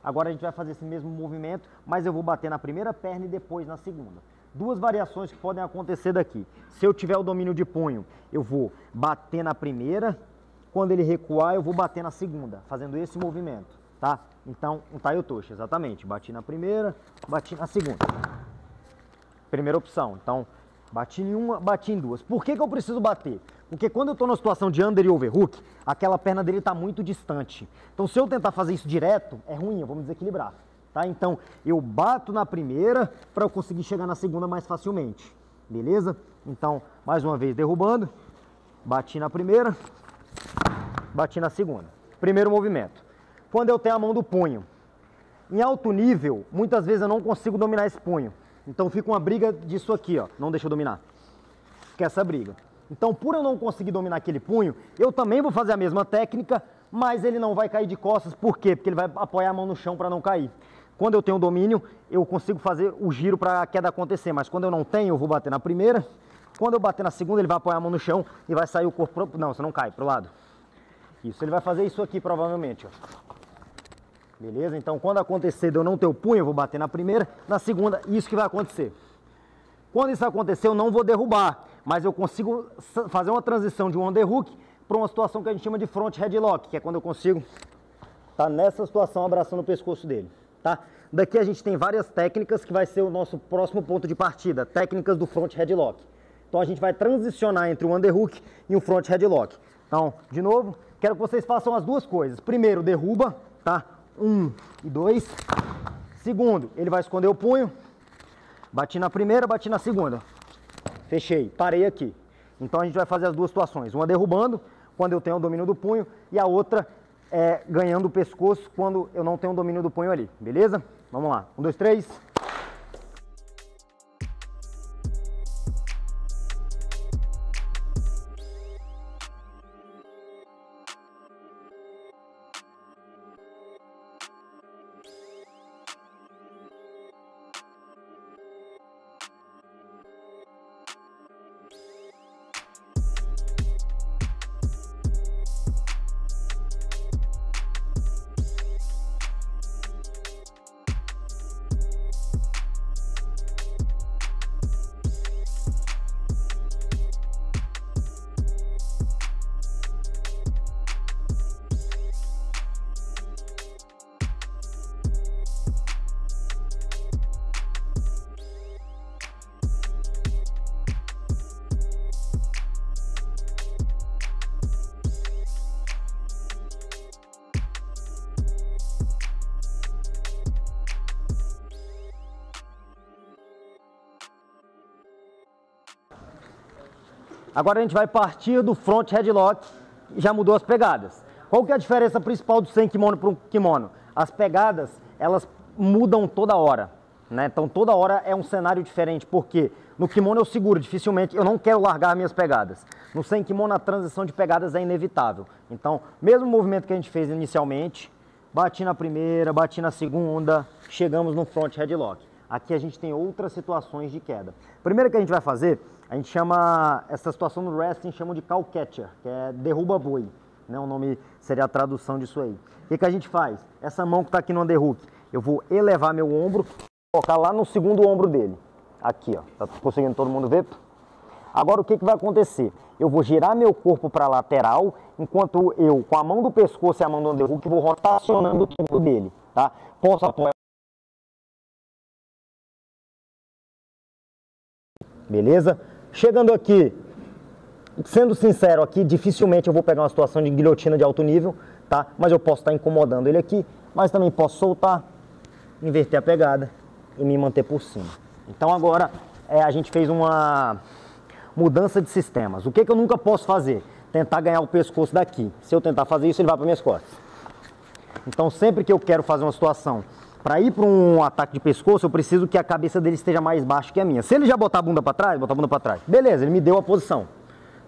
Agora a gente vai fazer esse mesmo movimento, mas eu vou bater na primeira perna e depois na segunda. Duas variações que podem acontecer daqui. Se eu tiver o domínio de punho, eu vou bater na primeira. Quando ele recuar, eu vou bater na segunda, fazendo esse movimento, tá? Então, um taiotoshi, exatamente. Bati na primeira, bati na segunda. Primeira opção. Então, bati em uma, bati em duas. Por que que eu preciso bater? Porque quando eu estou numa situação de under e overhook, aquela perna dele está muito distante. Então, se eu tentar fazer isso direto, é ruim, eu vou me desequilibrar. Tá? Então, eu bato na primeira para eu conseguir chegar na segunda mais facilmente. Beleza? Então, mais uma vez derrubando. Bati na primeira. Bati na segunda. Primeiro movimento. Quando eu tenho a mão do punho. Em alto nível, muitas vezes eu não consigo dominar esse punho. Então, fica uma briga disso aqui, ó. Não deixa eu dominar. Fica essa briga. Então, por eu não conseguir dominar aquele punho, eu também vou fazer a mesma técnica, mas ele não vai cair de costas. Por quê? Porque ele vai apoiar a mão no chão para não cair. Quando eu tenho domínio, eu consigo fazer o giro para a queda acontecer, mas quando eu não tenho, eu vou bater na primeira. Quando eu bater na segunda, ele vai apoiar a mão no chão e vai sair o corpo pro... Não, você não cai, pro lado. Isso, ele vai fazer isso aqui provavelmente, ó. Beleza? Então, quando acontecer de eu não ter o punho, eu vou bater na primeira, na segunda, isso que vai acontecer. Quando isso acontecer, eu não vou derrubar, mas eu consigo fazer uma transição de um underhook para uma situação que a gente chama de front headlock, que é quando eu consigo estar nessa situação abraçando o pescoço dele. Tá? Daqui a gente tem várias técnicas que vai ser o nosso próximo ponto de partida, técnicas do front headlock. Então a gente vai transicionar entre o underhook e o front headlock. Então, de novo, quero que vocês façam as duas coisas. Primeiro, derruba, tá? 1 e 2. Segundo, ele vai esconder o punho. Bati na primeira, bati na segunda. Fechei, parei aqui. Então a gente vai fazer as duas situações. Uma derrubando, quando eu tenho o domínio do punho, e a outra ganhando o pescoço quando eu não tenho o domínio do punho ali, beleza? Vamos lá, 1, 2, 3. Agora a gente vai partir do front headlock e já mudou as pegadas. Qual que é a diferença principal do sem kimono para um kimono? As pegadas, elas mudam toda hora, né? Então toda hora é um cenário diferente, porque no kimono eu seguro, dificilmente, eu não quero largar minhas pegadas. No sem kimono a transição de pegadas é inevitável. Então, mesmo movimento que a gente fez inicialmente, bati na primeira, bati na segunda, chegamos no front headlock. Aqui a gente tem outras situações de queda. Primeiro que a gente vai fazer, a gente chama, essa situação no wrestling chamam de cow catcher, que é derruba boi, né? O nome seria a tradução disso aí. O que a gente faz? Essa mão que está aqui no underhook, eu vou elevar meu ombro, colocar lá no segundo ombro dele. Aqui, ó. Tá conseguindo todo mundo ver? Agora o que vai acontecer? Eu vou girar meu corpo para a lateral, enquanto eu, com a mão do pescoço e a mão do underhook, vou rotacionando o tempo dele, tá? Posso apoiar. Beleza? Chegando aqui, sendo sincero, aqui dificilmente eu vou pegar uma situação de guilhotina de alto nível, tá? Mas eu posso estar incomodando ele aqui, mas também posso soltar, inverter a pegada e me manter por cima. Então agora a gente fez uma mudança de sistemas. O que eu nunca posso fazer? Tentar ganhar o pescoço daqui. Se eu tentar fazer isso, ele vai para minhas costas. Então sempre que eu quero fazer uma situação para ir para um ataque de pescoço, eu preciso que a cabeça dele esteja mais baixa que a minha. Se ele já botar a bunda para trás, botar a bunda para trás. Beleza, ele me deu a posição.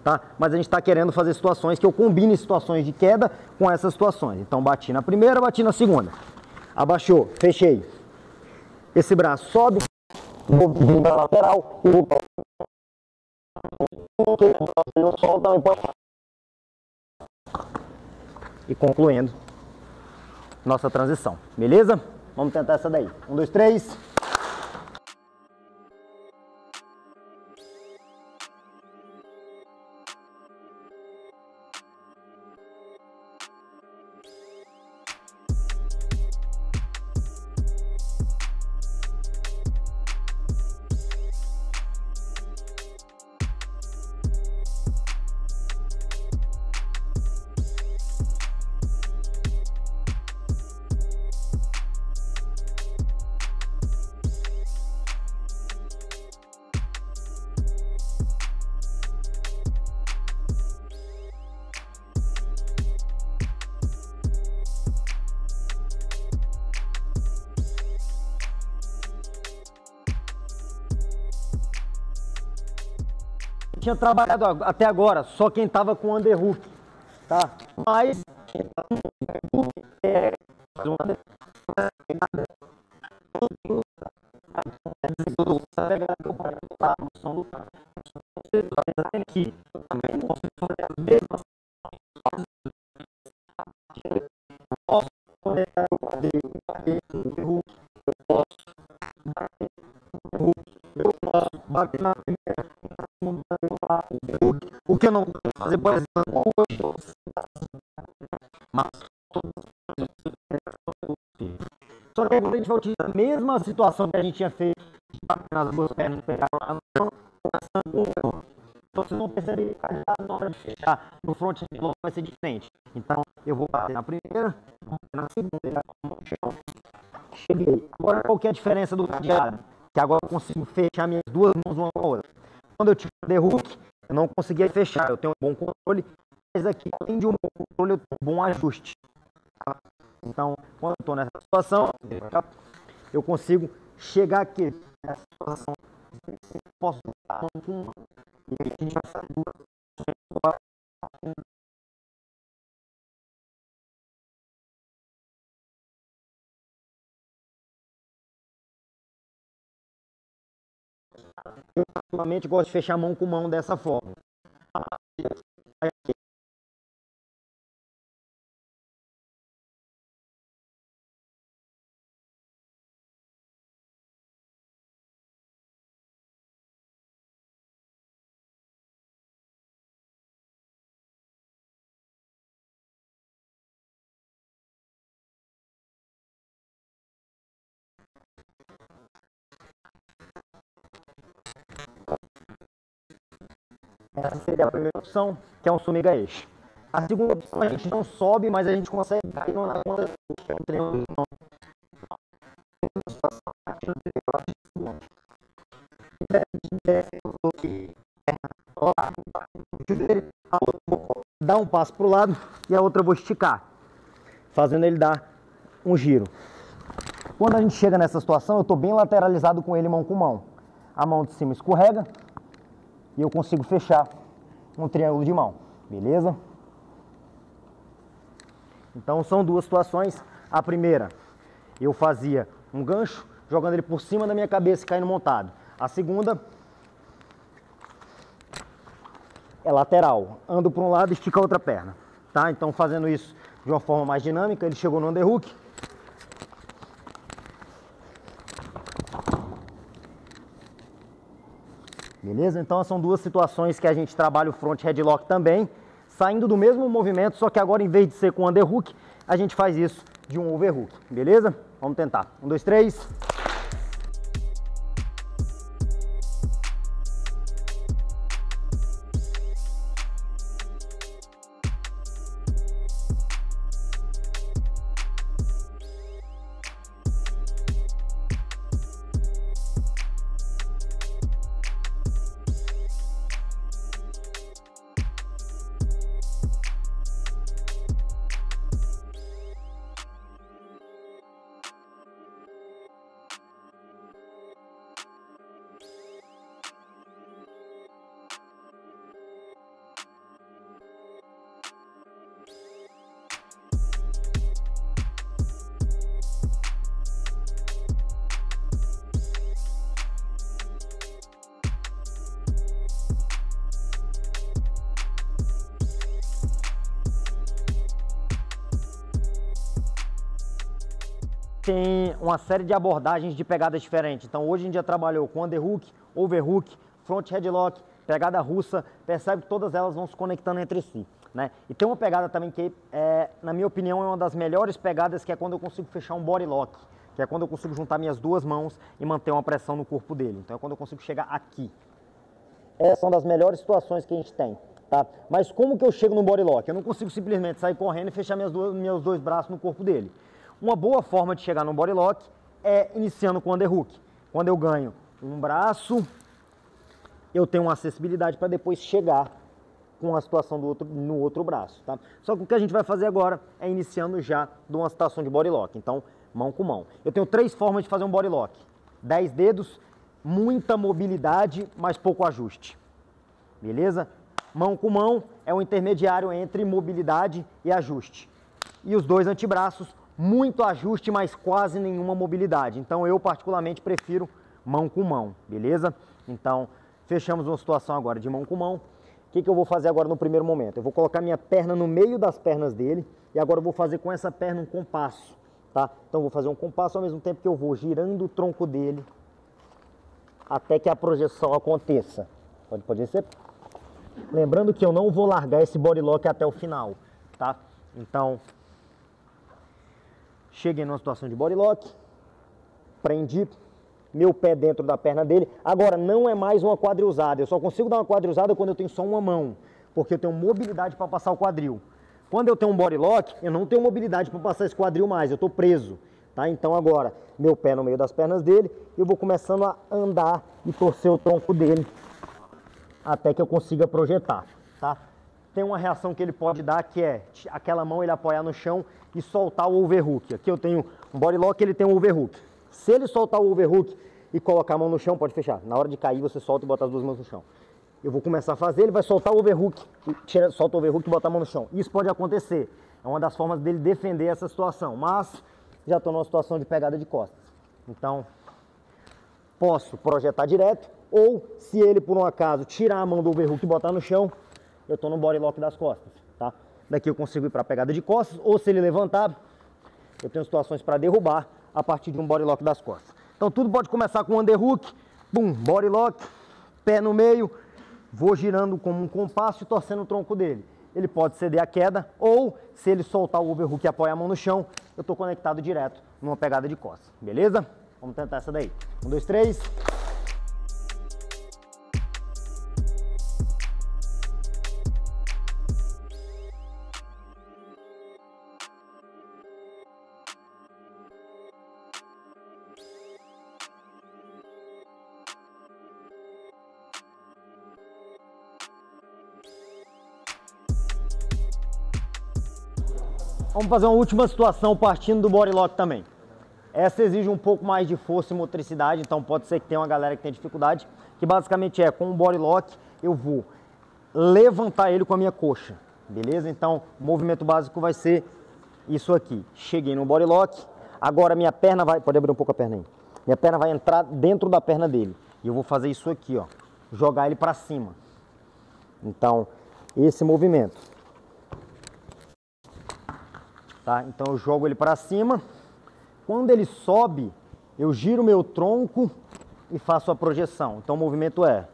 Tá? Mas a gente está querendo fazer situações que eu combine situações de queda com essas situações. Então bati na primeira, bati na segunda. Abaixou, fechei. Esse braço sobe, vou vir para a lateral e vou também pode. E concluindo nossa transição, beleza? Vamos tentar essa daí. 1, 2, 3. Tinha trabalhado até agora, só quem tava com underhook, tá? Mas aqui também posso fazer as mesmas. Posso conectar o underhook, eu posso bater na primeira. O que eu não posso fazer, por exemplo, hoje, mas só que agora a gente vai utilizar a mesma situação que a gente tinha feito nas duas pernas, pegar a mão, então você não percebe que na hora de fechar no front vai ser diferente. Então eu vou bater na primeira, na segunda, cheguei. Agora qual que é a diferença do cadeado? Que agora eu consigo fechar minhas duas mãos uma com a outra. Quando eu tive o underhook, eu não conseguia fechar, eu tenho um bom controle, mas aqui, além de um bom controle, eu tenho um bom ajuste. Tá? Então, quando eu estou nessa situação, eu consigo chegar aqui, nessa situação, posso estar com uma, e a gente vai fazer duas. Eu particularmente gosto de fechar mão com mão dessa forma. Essa seria a primeira opção, que é um sumigaeshi. A segunda opção, a gente não sobe, mas a gente consegue cair na conta do treino. Dar um passo para o lado e a outra eu vou esticar, fazendo ele dar um giro. Quando a gente chega nessa situação, eu estou bem lateralizado com ele mão com mão. A mão de cima escorrega e eu consigo fechar um triângulo de mão, beleza? Então são duas situações. A primeira, eu fazia um gancho, jogando ele por cima da minha cabeça e caindo montado. A segunda é lateral, ando para um lado e estica a outra perna, tá? Então fazendo isso de uma forma mais dinâmica, ele chegou no underhook. Beleza? Então são duas situações que a gente trabalha o front headlock também, saindo do mesmo movimento, só que agora em vez de ser com underhook, a gente faz isso de um overhook, beleza? Vamos tentar. 1, 2, 3. Tem uma série de abordagens de pegadas diferentes. Então hoje a gente já trabalhou com underhook, overhook, front headlock, pegada russa. Percebe que todas elas vão se conectando entre si, né? E tem uma pegada também que, na minha opinião, é uma das melhores pegadas, que é quando eu consigo fechar um body lock, que é quando eu consigo juntar minhas duas mãos e manter uma pressão no corpo dele. Então é quando eu consigo chegar aqui. Essas são das melhores situações que a gente tem, tá? Mas como que eu chego no body lock? Eu não consigo simplesmente sair correndo e fechar meus dois braços no corpo dele. Uma boa forma de chegar no body lock é iniciando com underhook. Quando eu ganho um braço, eu tenho uma acessibilidade para depois chegar com a situação no outro braço, tá? Só que o que a gente vai fazer agora é iniciando já de uma situação de body lock. Então, mão com mão. Eu tenho 3 formas de fazer um body lock. 10 dedos, muita mobilidade, mas pouco ajuste. Beleza? Mão com mão é o intermediário entre mobilidade e ajuste. E os 2 antebraços, muito ajuste, mas quase nenhuma mobilidade. Então eu particularmente prefiro mão com mão, beleza? Então fechamos uma situação agora de mão com mão. O que eu vou fazer agora no primeiro momento? Eu vou colocar minha perna no meio das pernas dele e agora eu vou fazer com essa perna um compasso, tá? Então eu vou fazer um compasso ao mesmo tempo que eu vou girando o tronco dele até que a projeção aconteça. Pode ser? Lembrando que eu não vou largar esse body lock até o final, tá? Então cheguei numa situação de body lock, prendi meu pé dentro da perna dele. Agora não é mais uma quadrilzada, eu só consigo dar uma quadrilzada quando eu tenho só uma mão, porque eu tenho mobilidade para passar o quadril. Quando eu tenho um body lock, eu não tenho mobilidade para passar esse quadril mais, eu estou preso, tá? Então agora, meu pé no meio das pernas dele, eu vou começando a andar e torcer o tronco dele até que eu consiga projetar, tá? Tem uma reação que ele pode dar, que é aquela mão ele apoiar no chão e soltar o overhook. Aqui eu tenho um body lock, ele tem um overhook. Se ele soltar o overhook e colocar a mão no chão, pode fechar. Na hora de cair, você solta e bota as duas mãos no chão. Eu vou começar a fazer, ele vai soltar o overhook, solta o overhook e bota a mão no chão. Isso pode acontecer. É uma das formas dele defender essa situação. Mas já estou numa situação de pegada de costas. Então, posso projetar direto, ou se ele, por um acaso, tirar a mão do overhook e botar no chão, eu estou no body lock das costas, tá? Daqui eu consigo ir para a pegada de costas, ou se ele levantar, eu tenho situações para derrubar a partir de um body lock das costas. Então tudo pode começar com um underhook, bum, body lock, pé no meio, vou girando como um compasso e torcendo o tronco dele. Ele pode ceder a queda, ou se ele soltar o overhook e apoiar a mão no chão, eu estou conectado direto numa pegada de costas, beleza? Vamos tentar essa daí. 1, 2, 3... Vamos fazer uma última situação partindo do body lock também. Essa exige um pouco mais de força e motricidade, então pode ser que tenha uma galera que tenha dificuldade, que basicamente é, com o body lock, eu vou levantar ele com a minha coxa, beleza? Então, o movimento básico vai ser isso aqui. Cheguei no body lock, agora minha perna vai, pode abrir um pouco a perna aí, minha perna vai entrar dentro da perna dele, e eu vou fazer isso aqui, ó, jogar ele para cima. Então, esse movimento. Tá? Então eu jogo ele para cima. Quando ele sobe, eu giro meu tronco e faço a projeção. Então o movimento é...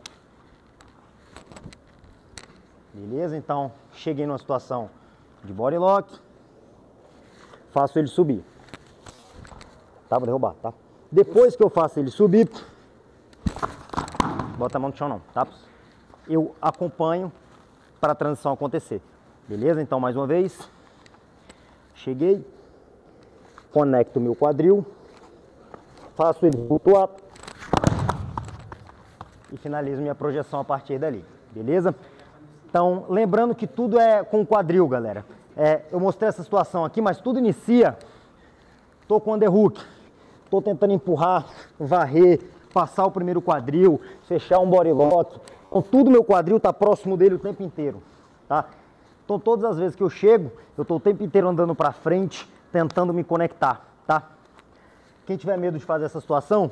Beleza? Então cheguei numa situação de body lock. Faço ele subir. Tá? Vou derrubar, tá? Depois que eu faço ele subir... Bota a mão no chão não, tá? Eu acompanho para a transição acontecer. Beleza? Então mais uma vez... Cheguei, conecto meu quadril, faço ele flutuar e finalizo minha projeção a partir dali, beleza? Então, lembrando que tudo é com o quadril, galera. Eu mostrei essa situação aqui, mas tudo inicia, tô com o underhook, tô tentando empurrar, varrer, passar o primeiro quadril, fechar um body lock. Então, tudo meu quadril tá próximo dele o tempo inteiro, tá? Então, todas as vezes que eu chego, eu estou o tempo inteiro andando para frente, tentando me conectar, tá? Quem tiver medo de fazer essa situação,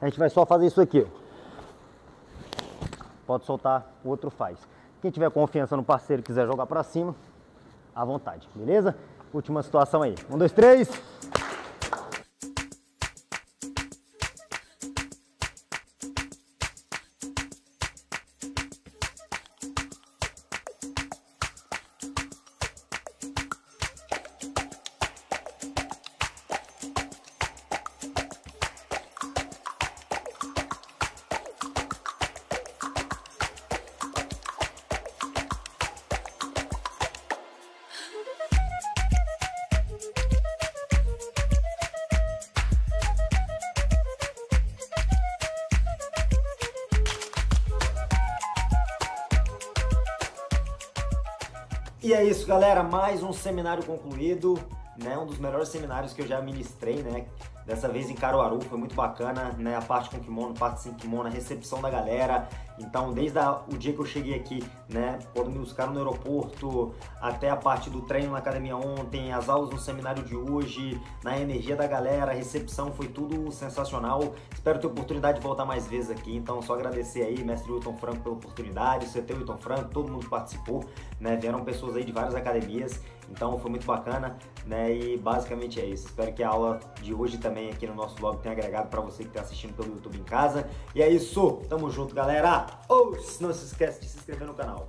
a gente vai só fazer isso aqui, ó. Pode soltar, o outro faz. Quem tiver confiança no parceiro e quiser jogar para cima, à vontade, beleza? Última situação aí. 1, 2, 3. E é isso, galera, mais um seminário concluído, né? Um dos melhores seminários que eu já ministrei, né? Dessa vez em Caruaru, foi muito bacana, né? A parte com kimono, parte sem kimono, a recepção da galera. Então, desde o dia que eu cheguei aqui, né? Quando me buscaram no aeroporto, até a parte do treino na academia ontem, as aulas no seminário de hoje, na energia da galera, a recepção, foi tudo sensacional. Espero ter oportunidade de voltar mais vezes aqui, então só agradecer aí, mestre Wilton Franco, pela oportunidade, o CT Wilton Franco, todo mundo participou, né? Vieram pessoas aí de várias academias, então foi muito bacana, né? E basicamente é isso. Espero que a aula de hoje também aqui no nosso blog tenha agregado para você que está assistindo pelo YouTube em casa. E é isso, tamo junto, galera! Não se esquece de se inscrever no canal.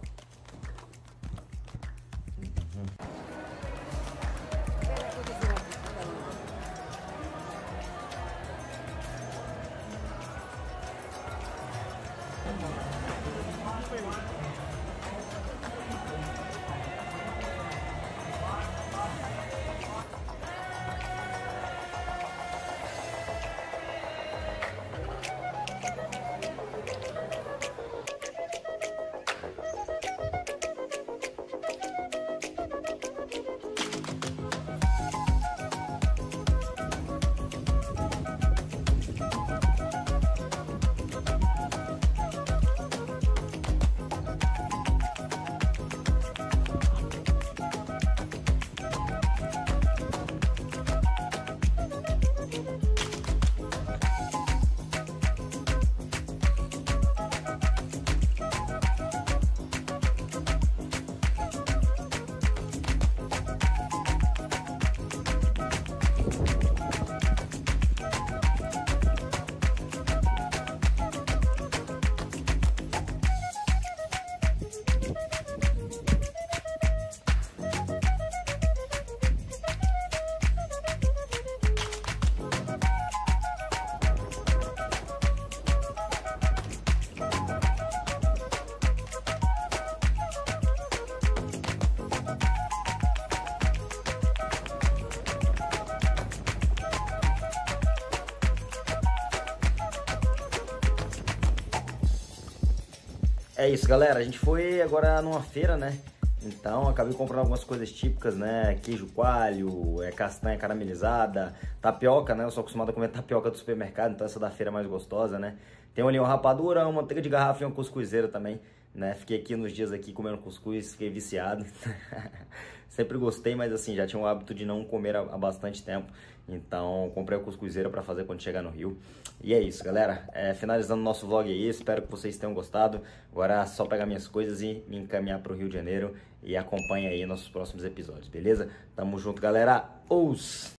É isso, galera, a gente foi agora numa feira, né, Então acabei comprando algumas coisas típicas, né? Queijo coalho, castanha caramelizada, tapioca, né? Eu sou acostumado a comer tapioca do supermercado, então essa da feira é mais gostosa, né? Tem ali uma rapadura, uma manteiga de garrafa e uma cuscuzeira também, né? Fiquei aqui nos dias aqui comendo cuscuz, fiquei viciado. Sempre gostei, mas assim, já tinha o hábito de não comer há bastante tempo. Então comprei a cuscuzeira para fazer quando chegar no Rio. E é isso, galera. Finalizando o nosso vlog aí, espero que vocês tenham gostado. Agora é só pegar minhas coisas e me encaminhar para o Rio de Janeiro. E acompanha aí nossos próximos episódios, beleza? Tamo junto, galera. Os